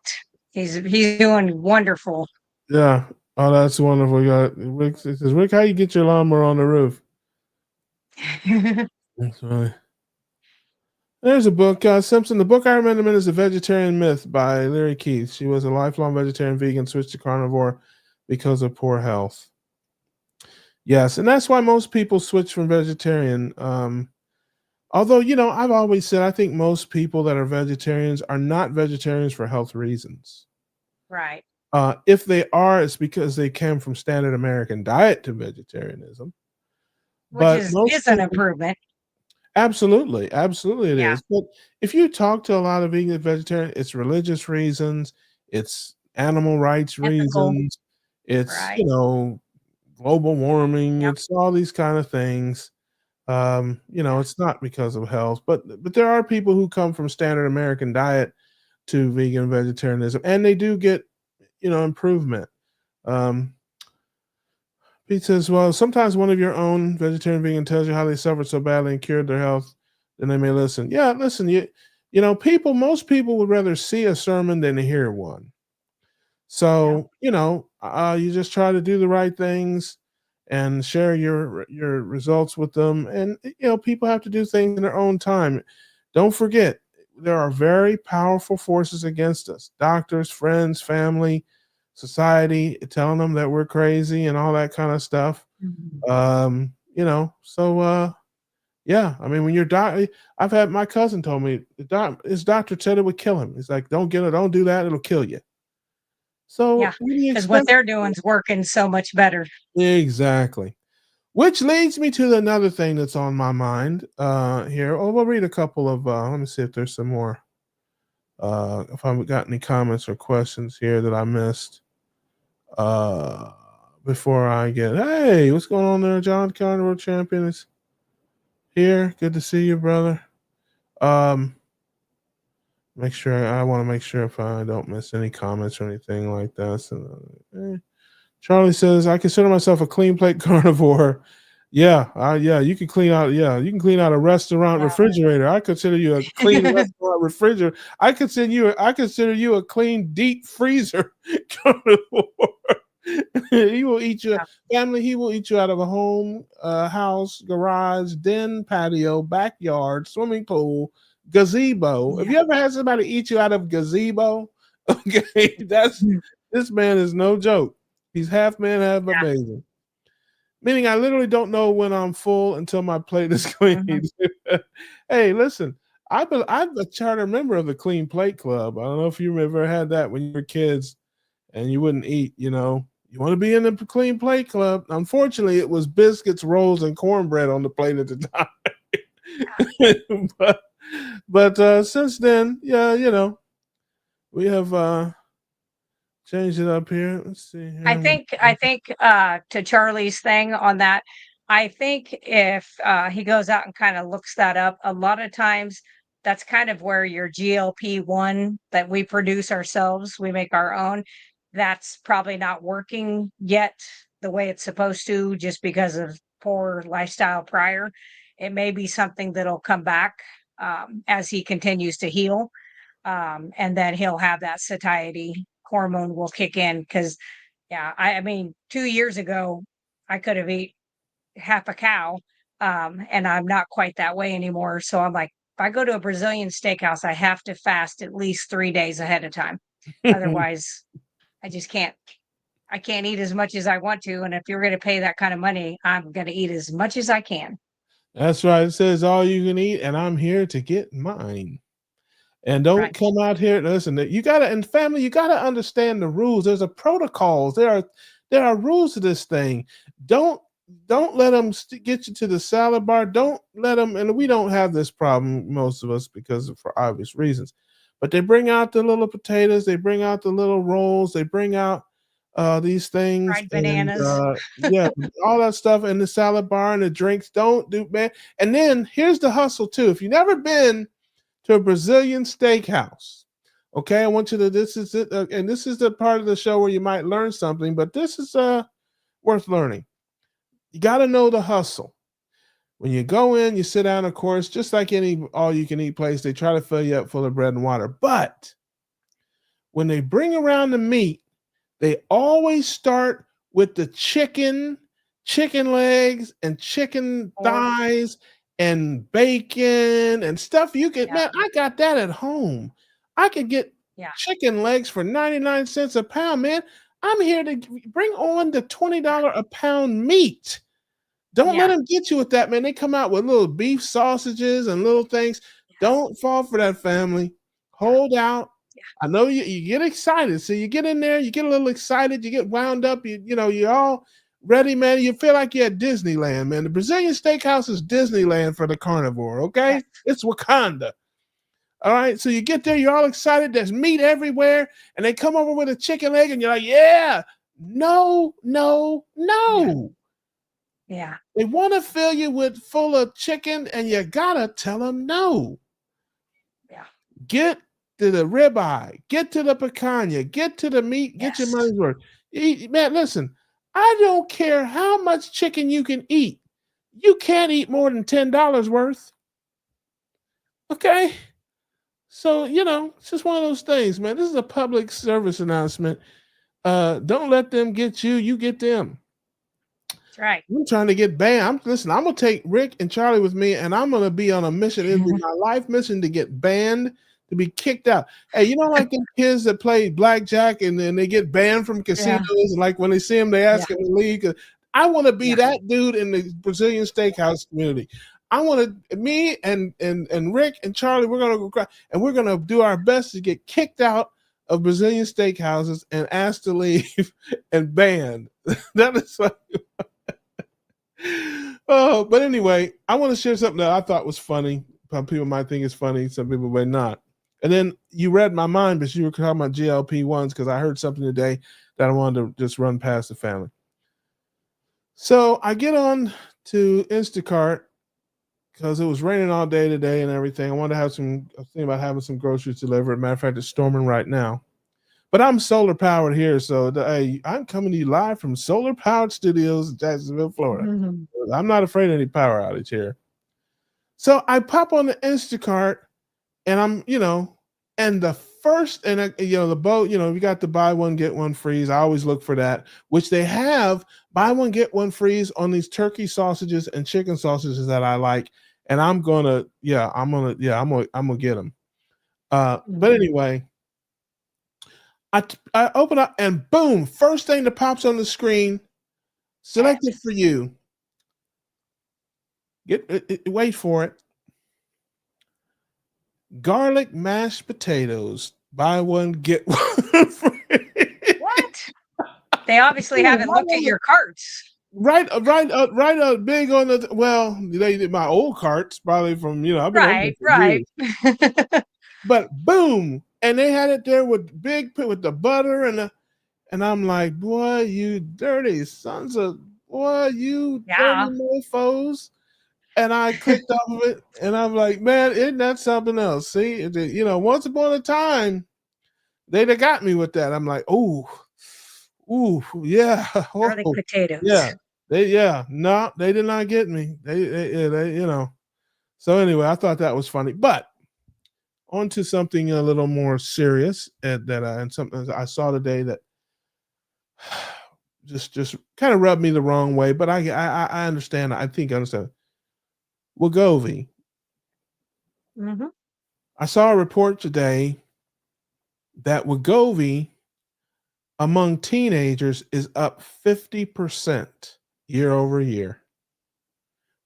He's doing wonderful. Yeah. Oh, that's wonderful. You got Rick says, Rick, how you get your lawnmower on the roof? That's funny. There's a book, Simpson. The book I recommend is The Vegetarian Myth by Larry Keith. She was a lifelong vegetarian vegan, switched to carnivore because of poor health. Yes, and that's why most people switch from vegetarian. Although, I've always said I think most people that are vegetarians are not vegetarians for health reasons. Right. If they are, it's because they came from standard American diet to vegetarianism. Which But is most an people, improvement. absolutely it Yeah. is. But if you talk to a lot of vegan vegetarian, it's religious reasons, it's animal rights Ethical. reasons, it's Right. global warming, Yep. it's all these kind of things. It's not because of health, but there are people who come from standard American diet to vegan vegetarianism, and they do get improvement. Pete says, well, sometimes one of your own vegetarian vegan tells you how they suffered so badly and cured their health, then they may listen. Yeah, listen, most people would rather see a sermon than hear one. So, you just try to do the right things and share your results with them. And, people have to do things in their own time. Don't forget, there are very powerful forces against us. Doctors, friends, family, society, telling them that we're crazy and all that kind of stuff. Yeah. I mean, when you're I've had my cousin told me his doctor said it would kill him. He's like, don't do that, it'll kill you. So Yeah. Because what they're doing is working so much better. Exactly. Which leads me to another thing that's on my mind here. Oh, we'll read a couple of let me see if there's some more. If I've got any comments or questions here that I missed. Before I get, hey, what's going on there? John Carnival Champion is here. Good to see you, brother. Make sure I want to make sure if I don't miss any comments or anything like that. So, Charlie says, I consider myself a clean plate carnivore. Yeah, you can clean out. Yeah, you can clean out a restaurant refrigerator. I consider you a clean restaurant refrigerator. I consider you a clean deep freezer carnivore. He will eat you, family. He will eat you out of a home, house, garage, den, patio, backyard, swimming pool, gazebo. Have you ever had somebody eat you out of gazebo? Okay, this man is no joke. He's half man, half amazing. Meaning, I literally don't know when I'm full until my plate is clean. Hey, listen, I'm a charter member of the Clean Plate Club. I don't know if you ever had that when you were kids and you wouldn't eat. You want to be in the Clean Plate Club. Unfortunately, it was biscuits, rolls, and cornbread on the plate at the time. but since then, yeah, we have change it up here. Let's see here. I think to Charlie's thing on that, I think if he goes out and kind of looks that up, a lot of times that's kind of where your GLP-1 that we produce ourselves, we make our own, that's probably not working yet the way it's supposed to just because of poor lifestyle prior. It may be something that'll come back as he continues to heal. And then he'll have that satiety hormone will kick in because, yeah, I mean, 2 years ago, I could have eaten half a cow, and I'm not quite that way anymore. So I'm like, if I go to a Brazilian steakhouse, I have to fast at least 3 days ahead of time. Otherwise, I just can't. I can't eat as much as I want to. And if you're going to pay that kind of money, I'm going to eat as much as I can. That's right. It says all you can eat, and I'm here to get mine. And don't Right. come out here. Listen, you gotta, and family, you gotta understand the rules. There's a protocols. There are rules to this thing. Don't let them get you to the salad bar. Don't let them. And we don't have this problem, most of us, because for obvious reasons. But they bring out the little potatoes. They bring out the little rolls. They bring out these things, Fried and bananas. yeah, all that stuff in the salad bar and the drinks. Don't do, man. And then here's the hustle too. If you've never been to a Brazilian steakhouse. Okay, I want you to. This is it, and this is the part of the show where you might learn something, but this is worth learning. You got to know the hustle. When you go in, you sit down. Of course, just like any all-you-can-eat place, they try to fill you up full of bread and water. But when they bring around the meat, they always start with the chicken legs, and chicken thighs, and bacon and stuff. You can, Yeah. man, I got that at home. I could get Yeah. chicken legs for 99 cents a pound, man. I'm here to bring on the $20 a pound meat. Don't let Yeah. them get you with that, man. They come out with little beef sausages and little things. Don't fall for that, family. Hold out. Yeah. I know you get excited. So you get in there, you get a little excited, you get wound up, you're all ready, man. You feel like you're at Disneyland, man. The Brazilian steakhouse is Disneyland for the carnivore, okay? Yes. It's Wakanda. All right. So you get there, you're all excited. There's meat everywhere, and they come over with a chicken leg, and you're like, yeah. No. Yeah. They want to fill you with full of chicken, and you gotta tell them no. Yeah. Get to the ribeye, get to the picanha, get to the meat, get your Yes. money's worth. Man, listen, I don't care how much chicken you can eat. You can't eat more than $10 worth. Okay? So, it's just one of those things, man. This is a public service announcement. Don't let them get you, you get them. That's right. I'm trying to get banned. I'm gonna take Rick and Charlie with me, and I'm gonna be on a mission. It'll be my life mission to get banned, to be kicked out. Hey, like the kids that play blackjack and then they get banned from casinos, and like when they see them, they ask them to leave. I want to be that dude in the Brazilian steakhouse community. I want to, me and Rick and Charlie, we're gonna go cry, and we're gonna do our best to get kicked out of Brazilian steakhouses and asked to leave and banned. That is like. Oh, but anyway, I want to share something that I thought was funny. Some people might think it's funny, some people may not. And then you read my mind, but you were talking about GLP-1s because I heard something today that I wanted to just run past the family. So I get on to Instacart because it was raining all day today and everything. I wanted to have I was thinking about having some groceries delivered. Matter of fact, it's storming right now. But I'm solar powered here, so I'm coming to you live from Solar Powered Studios in Jacksonville, Florida. Mm-hmm. I'm not afraid of any power outage here. So I pop on the Instacart, and I'm, and the first, and the boat, we got the buy one get one freeze. I always look for that, which they have buy one get one freeze on these turkey sausages and chicken sausages that I like, and I'm gonna get them. But anyway. I open up and boom, first thing that pops on the screen, selected for you. Wait for it. Garlic mashed potatoes. Buy one, get one free. What? They obviously haven't looked at your carts. Right, big on the, well, they did my old carts, probably from, I've been right. But boom, and they had it there with the butter and I'm like, boy, you dirty sons of, boy, you dirty mofos. And I clicked off of it, and I'm like, man, isn't that something else? See, once upon a time, they'd have got me with that. I'm like, ooh, yeah, Garlic oh, potatoes. yeah, no, they did not get me. They. So anyway, I thought that was funny, but on to something a little more serious and something I saw today that just kind of rubbed me the wrong way, but I understand. I think I understand. Wegovy. Hmm. I saw a report today that Wegovy among teenagers is up 50% year over year.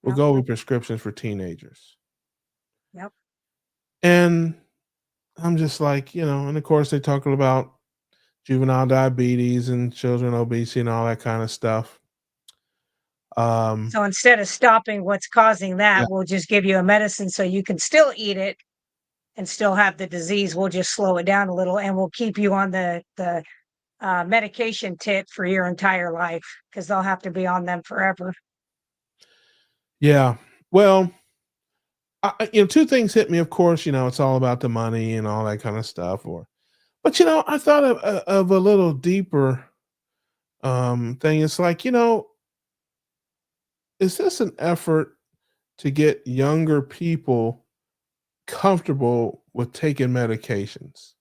Yep. Wegovy prescriptions for teenagers. Yep. And I'm just like, and of course they talk about juvenile diabetes and children obesity and all that kind of stuff. So instead of stopping what's causing Yeah, that, we'll just give you a medicine so you can still eat it and still have the disease. We'll just slow it down a little, and we'll keep you on the medication tit for your entire life because they'll have to be on them forever. yeah. Well, two things hit me. Of course, it's all about the money and all that kind of stuff. But I thought of a little deeper thing. It's like, is this an effort to get younger people comfortable with taking medications?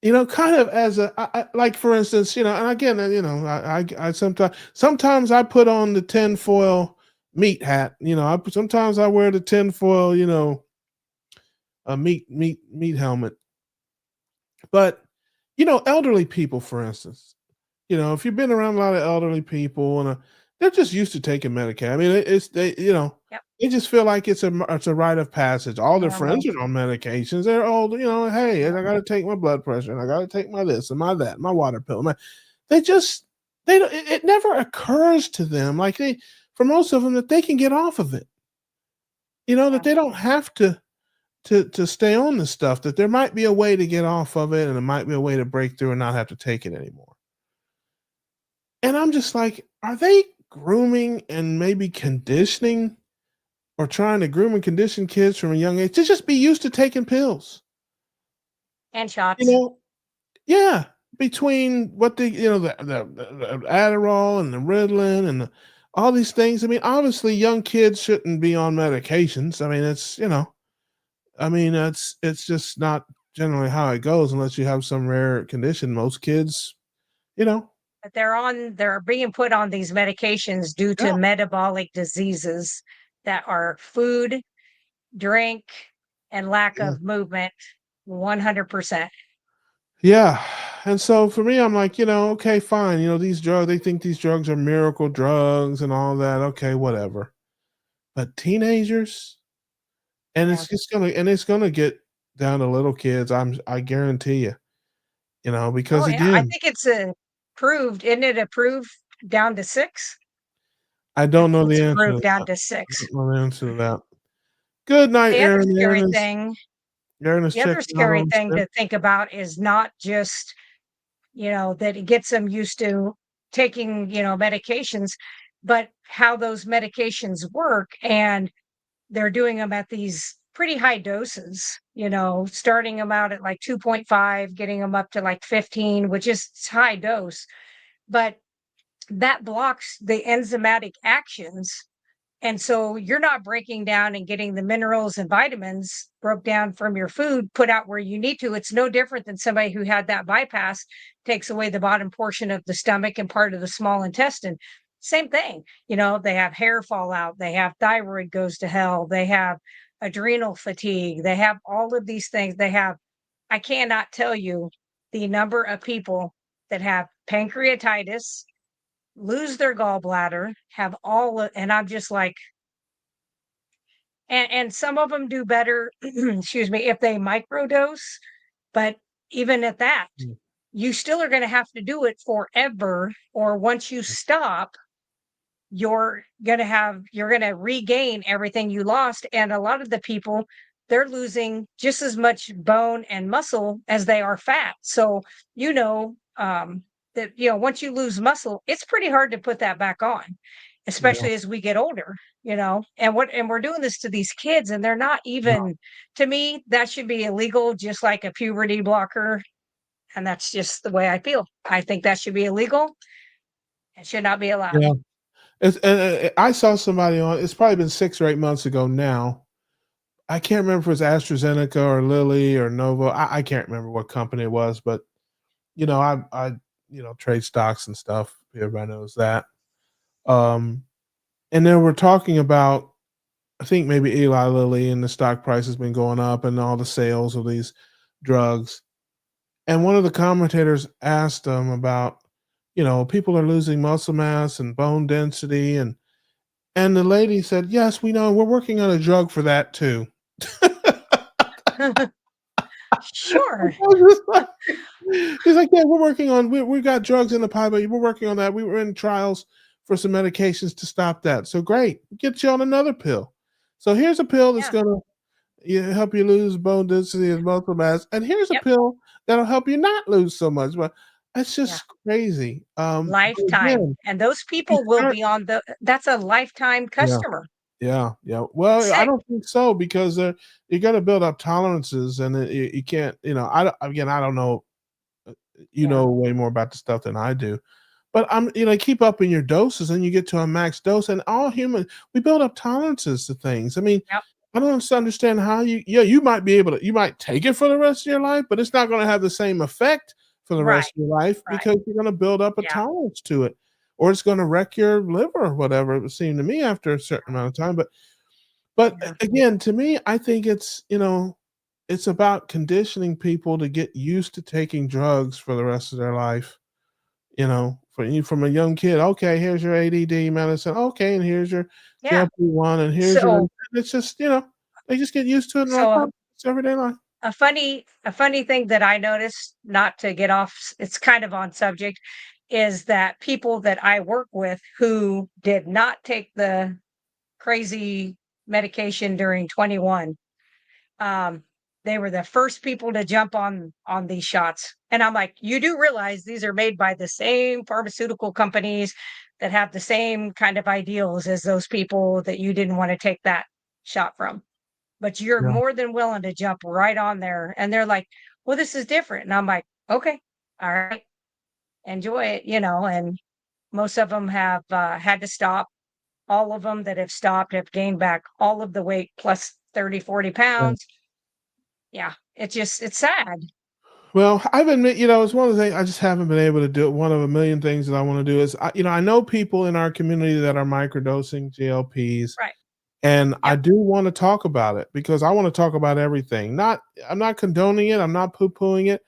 Kind of as like for instance, and again, I sometimes I put on the tinfoil meat hat. Sometimes I wear the tinfoil, a meat helmet. But elderly people, for instance, if you've been around a lot of elderly people and they're just used to taking medication. I mean, it's they, Yep. they just feel like it's a rite of passage. All their friends Normal. are on medications. They're old, hey, I Yep. got to take my blood pressure and I got to take my this and my that, my water pill. They just they don't. It never occurs to them, like for most of them, that they can get off of it. That Yeah. they don't have to stay on the stuff. That there might be a way to get off of it, and there might be a way to break through and not have to take it anymore. And I'm just like, are they grooming and maybe conditioning or trying to groom and condition kids from a young age to just be used to taking pills? And You shots. know, yeah, between what the Adderall and the Ritalin and all these things. I mean, obviously, young kids shouldn't be on medications. I mean, it's just not generally how it goes unless you have some rare condition. Most kids, you know, But they're being put on these medications due yeah, to metabolic diseases that are food, drink, and lack yeah. of movement. 100%. Yeah. And so for me, I'm like, okay, fine. These drugs, they think these drugs are miracle drugs and all that. Okay, whatever. But teenagers, and Yeah. it's gonna get down to little kids. I guarantee you, because Oh yeah, I again, think it's approved. Isn't it approved down to 6? I I don't think know it's the answer to approved down that. to I 6. don't know the answer to that. Good night, The other Aaron. scary thing Aaron is the other checking out scary on thing set. to think about is not just, that it gets them used to taking, medications, but how those medications work, and they're doing them at these pretty high doses, starting them out at like 2.5, getting them up to like 15, which is high dose, but that blocks the enzymatic actions. And so you're not breaking down and getting the minerals and vitamins broke down from your food put out where you need to. It's no different than somebody who had that bypass, takes away the bottom portion of the stomach and part of the small intestine. Same thing. They have hair fall out, they have thyroid goes to hell, they have adrenal fatigue, they have all of these things. I cannot tell you the number of people that have pancreatitis, lose their gallbladder, have and I'm just like, and some of them do better, excuse me, if they microdose, but even at that, Mm, you still are gonna have to do it forever, or once you stop, you're gonna regain everything you lost, and a lot of the people, they're losing just as much bone and muscle as they are fat. So, that, once you lose muscle, it's pretty hard to put that back on, yeah. especially as we get older. and we're doing this to these kids, and they're not Yeah. even, to me, that should be illegal, just like a puberty blocker. And that's just the way I feel. I think that should be illegal. It should not be allowed. Yeah. It's and I saw somebody on it's probably been 6 or 8 months ago now. I can't remember if it was AstraZeneca or Lilly or Novo. I can't remember what company it was, but, trade stocks and stuff. Everybody knows that. Um, and then we're talking about, I think maybe Eli Lilly, and the stock price has been going up and all the sales of these drugs. And one of the commentators asked them about, people are losing muscle mass and bone density, and the lady said, "Yes, we know. We're working on a drug for that too." Sure. He's like, "Yeah, we're working on we got drugs in the pipeline. We're working on that. We were in trials for some medications to stop that. So great, get you on another pill. So here's a pill that's Yeah. gonna help you lose bone density and muscle mass, and here's a Yep. pill that'll help you not lose so much." But it's Yeah. just crazy. But Lifetime. again, And those you people will start be that's a lifetime yeah. customer. Yeah, yeah. It's Well, I sick. don't think so because you got to build up tolerances, and you can't. I don't know. You Yeah. know way more about the stuff than I do, but keep upping your doses, and you get to a max dose. And all human, we build up tolerances to things. I mean, Yep. I don't understand how you might be able to, you might take it for the rest of your life, but it's not going to have the same effect for the Right. rest of your life Right. because you're going to build up a Yeah. tolerance to it, or it's going to wreck your liver or whatever. It would seem to me after a certain amount of time, but Yeah. again, to me, I think it's about conditioning people to get used to taking drugs for the rest of their life. From a young kid, okay, here's your ADD medicine. Okay, and here's your Yeah. GLP-1, and here's your. So And it's just they just get used to it, and they're like, so oh, it's everyday life. a funny thing that I noticed, not to get off, it's kind of on subject, is that people that I work with who did not take the crazy medication during 21, um, they were the first people to jump on these shots. And I'm like, you do realize these are made by the same pharmaceutical companies that have the same kind of ideals as those people that you didn't want to take that shot from. But you're Yeah, more than willing to jump right on there. And they're like, well, this is different. And I'm like, okay, all right, enjoy it. And most of them have had to stop. All of them that have stopped have gained back all of the weight plus 30, 40 yeah. pounds. Yeah, it's sad. Well, I've admit, it's one of the things I just haven't been able to do it. One of a million things that I want to do is, I know people in our community that are microdosing GLPs. Right. And I Yep. do wanna talk about it because I wanna talk about everything. I'm not condoning it, I'm not poo-pooing it.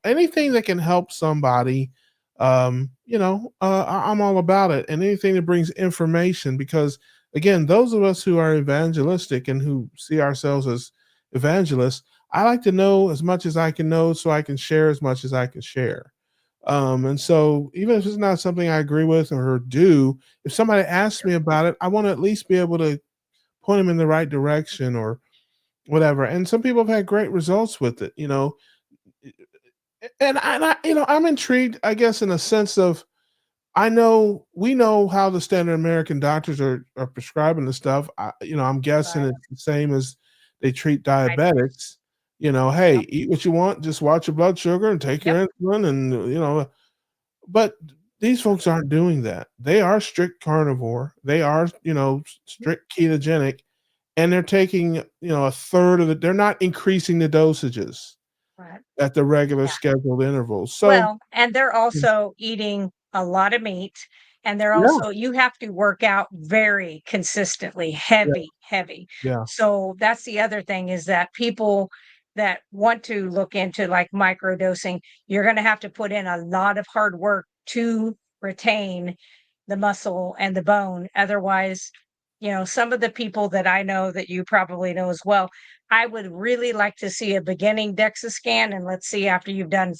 Anything that can help somebody, I'm all about it, and anything that brings information because, again, those of us who are evangelistic and who see ourselves as evangelists, I like to know as much as I can know so I can share as much as I can share. And so even if it's not something I agree with or do, if somebody asks me about it, I want to at least be able to point them in the right direction or whatever. And some people have had great results with it. I'm intrigued, I guess, in a sense of we know how the standard American doctors are prescribing the stuff. I'm guessing Right. it's the same as they treat Right. diabetics. Hey, Yep. eat what you want, just watch your blood sugar and take Yep. your insulin, and but these folks aren't doing that. They are strict carnivore. They are, strict ketogenic, and they're taking, a third of they're not increasing the dosages Right. at the regular Yeah. scheduled intervals. So, Well, and they're also eating a lot of meat, and yeah, you have to work out very consistently, yeah, heavy, heavy. yeah, So that's the other thing, is that people that want to look into like microdosing, you're going to have to put in a lot of hard work to retain the muscle and the bone. Otherwise, some of the people that I know that you probably know as well, I would really like to see a beginning DEXA scan, and let's see after you've done,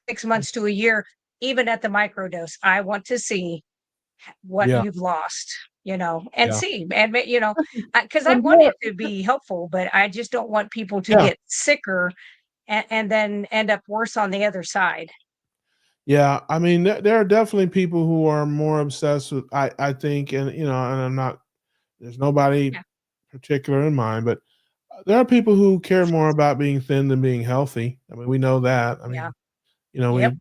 6 months to a year, even at the microdose. I want to see what yeah, you've lost, and yeah. see, and because I And want more, it to be helpful, but I just don't want people to yeah, get sicker and then end up worse on the other side. yeah. I mean, there are definitely people who are more obsessed with. I think, and and I'm not. There's nobody Yeah. particular in mind, but there are people who care more about being thin than being healthy. I mean, we know that. I Yeah. mean, we Yep.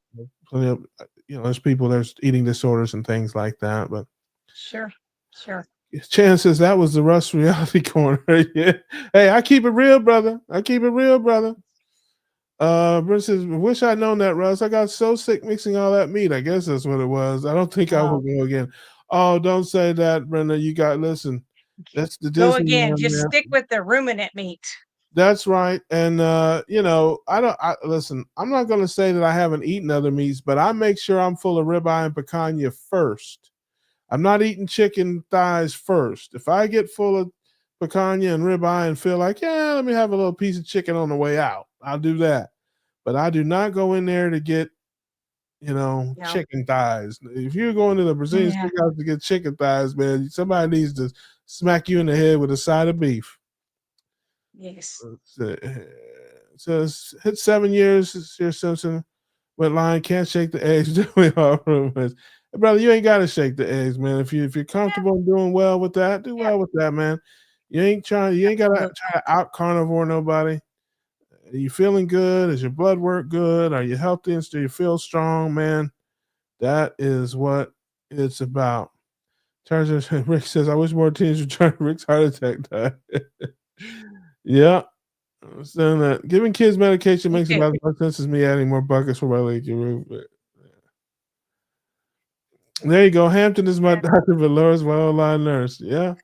plenty of, there's people, there's eating disorders and things like that. But Sure. Sure. chances that was the Russ Reality Corner. Yeah. Hey, I keep it real, brother. I keep it real, brother. Bruce says, wish I'd known that, Russ. I got so sick mixing all that meat. I guess that's what it was. I don't think I will Oh, go again. Oh, don't say that, Brenda. You got listen. That's the go Disney again. man, Just man. stick with the ruminant meat. That's right. And I don't listen, I'm not gonna say that I haven't eaten other meats, but I make sure I'm full of ribeye and picanha first. I'm not eating chicken thighs first. If I get full of picanha and ribeye and feel like, yeah, let me have a little piece of chicken on the way out, I'll do that. But I do not go in there to get, Yeah. chicken thighs. If you're going to the Brazilian Yeah. steakhouse to get chicken thighs, man, somebody needs to smack you in the head with a side of beef. Yes. So it's hit 7 years. Here, Simpson went line. Can't shake the eggs. Definitely hard roommates. Brother, you ain't got to shake the eggs, man. If you're Yeah. comfortable and doing well with that, do Yeah. well with that, man. You ain't got to Absolutely. try to out carnivore nobody. Are you feeling good? Is your blood work good? Are you healthy and do you feel strong, man? That is what it's about. Charles Rick says, I wish more teens would try Rick's heart attack diet. Yeah. Understand that. Giving kids medication Me makes too. about as much sense as me adding more buckets for my leaky roof. There you go. Hampton is my Yeah. Dr. Valor's well-aligned nurse. Yeah.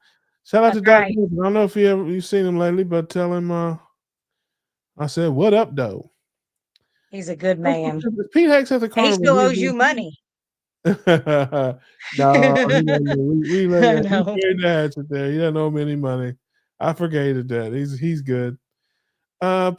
Shout out to That's Dr. right. Hampton. I don't know if you've seen him lately, but tell him I said, what up, though? He's a good man. Is Pete Hicks at the He carnival? still owes you money. No, he doesn't. We let I it. He know. buried the hatchet there. He doesn't owe me any money. I forgave that. He's good.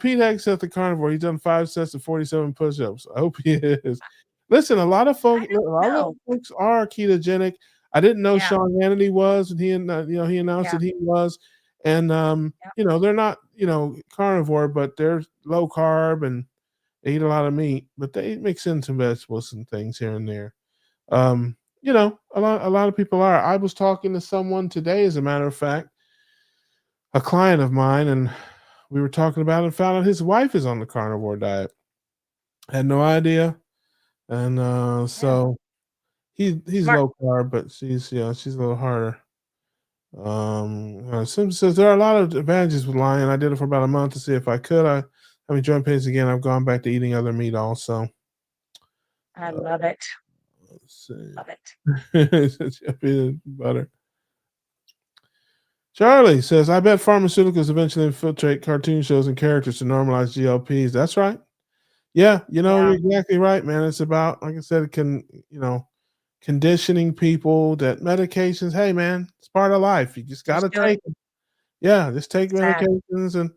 Pete Hicks at the carnivore. He's done 5 sets of 47 push-ups. I hope he is. Listen, a lot of I don't know. folks are ketogenic. I didn't know Yeah. Sean Hannity was, and he announced Yeah. that he was, and Yeah. they're not carnivore, but they're low carb and they eat a lot of meat, but they mix in some vegetables and things here and there. A lot of people are. I was talking to someone today, as a matter of fact, a client of mine, and we were talking about it and found out his wife is on the carnivore diet. Had no idea. And Yeah. so he's Smart. low carb, but she's a little harder. Sim says there are a lot of advantages with lying. I did it for about a month to see if I could. I having joint pains again. I've gone back to eating other meat also. I love it. Let's see. Love it. Peanut butter. Charlie says, I bet pharmaceuticals eventually infiltrate cartoon shows and characters to normalize GLPs. That's right. Yeah, you're Yeah. exactly right, man. It's about, like I said, conditioning people that medications, hey, man, it's part of life. You just got to Just do it. take them. Yeah, just take Sad. medications. And,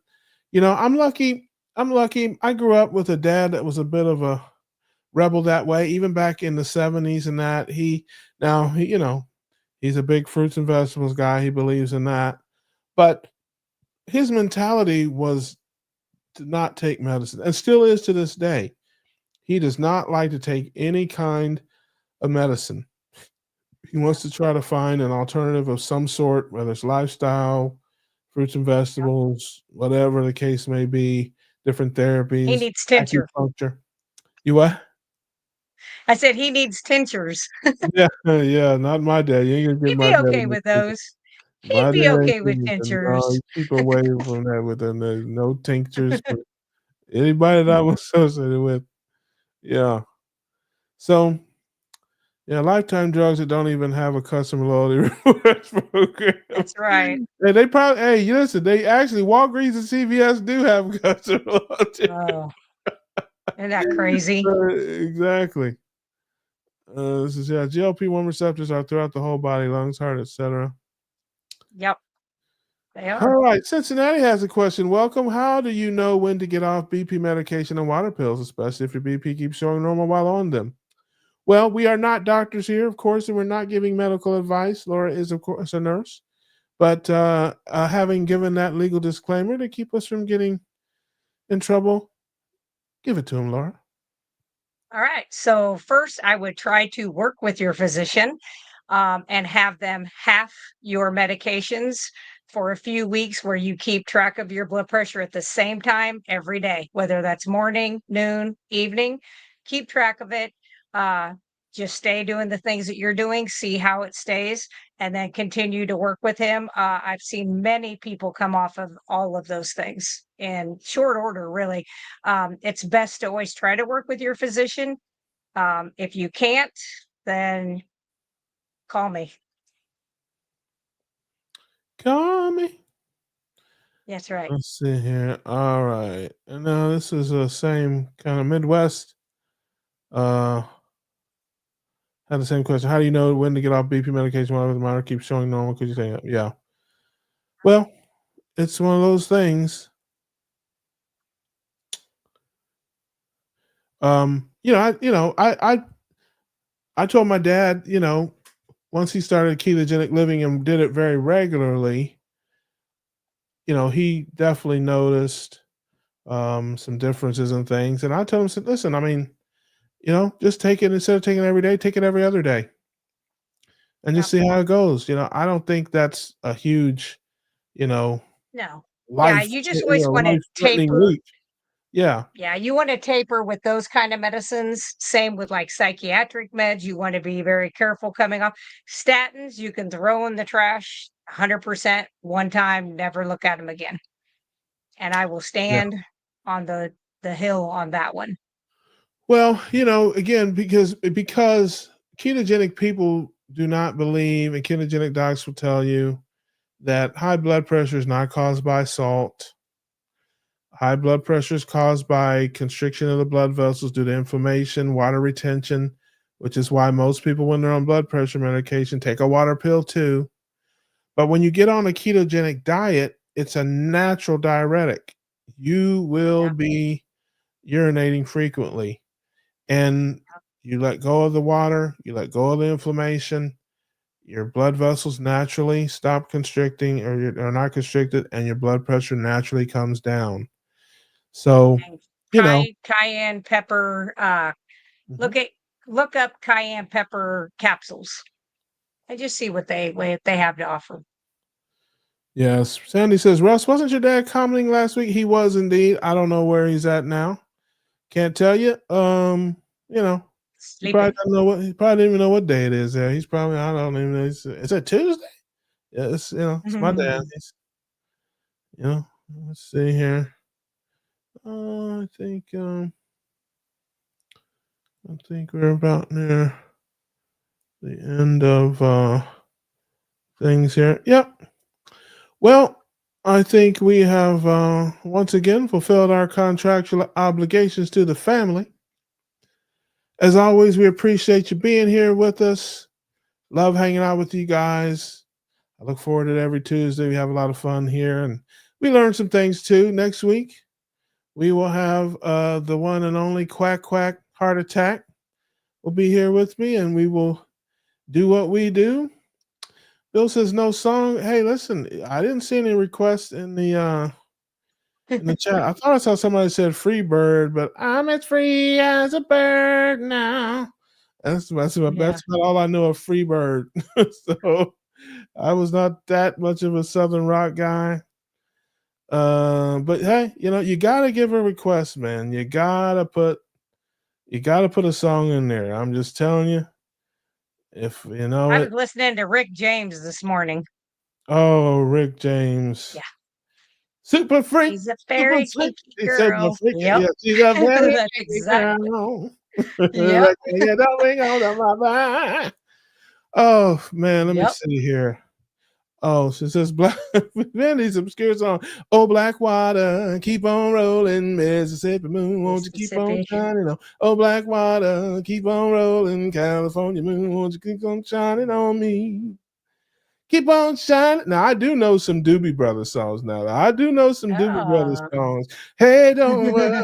I'm lucky. I'm lucky. I grew up with a dad that was a bit of a rebel that way, even back in the 70s and that. He's a big fruits and vegetables guy. He believes in that. But his mentality was to not take medicine and still is to this day. He does not like to take any kind of medicine. He wants to try to find an alternative of some sort, whether it's lifestyle, fruits and Yep. vegetables, whatever the case may be, different He therapies, needs tincture. acupuncture. You what? I said he needs tinctures. Yeah, yeah, not my dad. You ain't gonna get He'd my be dad okay in with this. those. He'd My be dad ain't okay with doing nothing. No, tinctures. you keep away from that with them. There's no tinctures for anybody that I'm associated with. Yeah. So, yeah, lifetime drugs that don't even have a customer loyalty rewards program. That's right. And they probably, hey, you listen, they actually, Walgreens and CVS do have customer loyalty. Oh, isn't that crazy? Exactly. This is, GLP-1 receptors are throughout the whole body, lungs, heart, etc. Yep, they All are. right, Cincinnati has a question. Welcome. How do you know when to get off BP medication and water pills, especially if your BP keeps showing normal while on them? Well, we are not doctors here, of course, and we're not giving medical advice. Laura is, of course, a nurse. But having given that legal disclaimer to keep us from getting in trouble, give it to him, Laura. All right. So first, I would try to work with your physician and have them half your medications for a few weeks where you keep track of your blood pressure at the same time every day, whether that's morning, noon, evening. Keep track of it. Uh, just stay doing the things that you're doing, see how it stays, and then continue to work with him. I've seen many people come off of all of those things in short order, really. It's best to always try to work with your physician. If you can't, then call me. Call me. That's right. Let's see here. All right. And now this is the same kind of Midwest. Had the same question. How do you know when to get off BP medication while the monitor keeps showing normal? Could you say that? Yeah. Well, it's one of those things. I told my dad, once he started ketogenic living and did it very regularly, he definitely noticed some differences in things. And I told him, said, listen, I mean, just take it instead of taking it every day, take it every other day and just Yep. see how it goes. I don't think that's a huge, No. Yeah, life, you just always want to life threatening taper. leap. Yeah. Yeah, you want to taper with those kind of medicines. Same with like psychiatric meds. You want to be very careful coming off. Statins, you can throw in the trash 100% one time, never look at them again. And I will Yeah. stand on the hill on that one. Well, again, because ketogenic people do not believe, and ketogenic docs will tell you that high blood pressure is not caused by salt. High blood pressure is caused by constriction of the blood vessels due to inflammation, water retention, which is why most people, when they're on blood pressure medication, take a water pill too. But when you get on a ketogenic diet, it's a natural diuretic. You will be urinating frequently, and you let go of the water, you let go of the inflammation, your blood vessels naturally stop constricting or are not constricted, and your blood pressure naturally comes down. So, Cayenne pepper. Mhm. Look up cayenne pepper capsules and just see what they have to offer. Yes. Sandy says, Russ, wasn't your dad commenting last week? He was indeed. I don't know where he's at now. Can't tell you. He probably Sleeping. doesn't know he probably didn't even know what day it is there. He's probably, I don't even know. Is it Tuesday? Yeah, it's my dad. Let's see here. I think we're about near the end of things here. Yep. Well, I think we have once again fulfilled our contractual obligations to the family. As always, we appreciate you being here with us. Love hanging out with you guys. I look forward to it every Tuesday. We have a lot of fun here, and we learn some things too. Next week, we will have the one and only Quack Quack Heart Attack will be here with me, and we will do what we do. Bill says no song. Hey, listen, I didn't see any requests in the chat. I thought I saw somebody said free bird, but I'm as free as a bird now. That's about all I know of free bird. So I was not that much of a southern rock guy. But hey, you gotta give a request, man. You gotta put a song in there. I'm just telling you. If you know I it. was listening to Rick James this morning. Oh, Rick James. Yeah. Super freak. She's a Super very freak. kinky She's super girl. freak. Yep. Yeah, she's a very That's kinky exactly. girl. Yep. Oh man, let me Yep. see here. Oh, she says Black Vandy's obscure song. Oh, black water, keep on rolling, Mississippi moon, won't you keep on Mississippi. shining on? Oh, black water, keep on rolling, California moon, won't you keep on shining on me? Keep on shining. Now I do know some Doobie Brothers songs. Now I do know some Doobie Brothers Oh. songs. Hey, don't worry,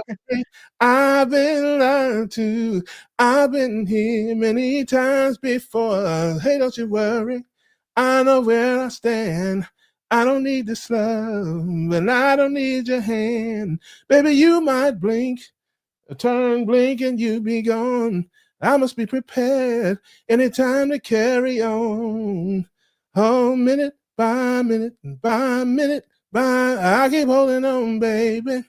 I've been lied to. I've been here many times before. Hey, don't you worry. I know where I stand. I don't need this love, and I don't need your hand. Baby, you might blink, turn, blink, and you be gone. I must be prepared anytime to carry on. Oh, minute by minute, by minute, I keep holding on, baby.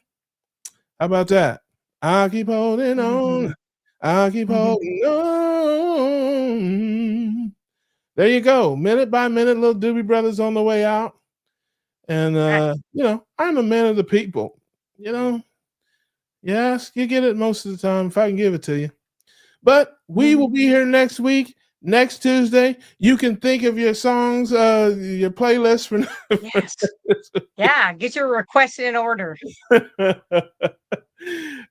How about that? I keep holding on. I keep holding on. There you go. Minute by minute, little Doobie Brothers on the way out. And I'm a man of the people. Yes, you get it most of the time if I can give it to you. But we will be here next week, next Tuesday. You can think of your songs, your playlist for Yes. Yeah, get your requests in order.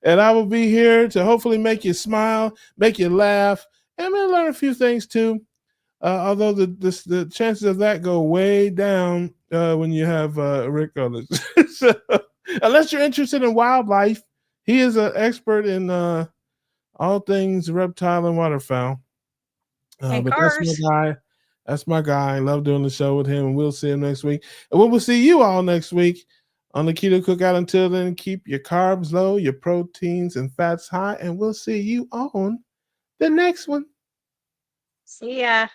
And I will be here to hopefully make you smile, make you laugh, and maybe learn a few things too. Although the chances of that go way down when you have Rick on it. So, unless you're interested in wildlife, he is an expert in all things reptile and waterfowl. And But cars. that's my guy. That's my guy. I love doing the show with him, and we'll see him next week. And we'll see you all next week on the Keto Cookout. Until then, keep your carbs low, your proteins and fats high, and we'll see you on the next one. See ya.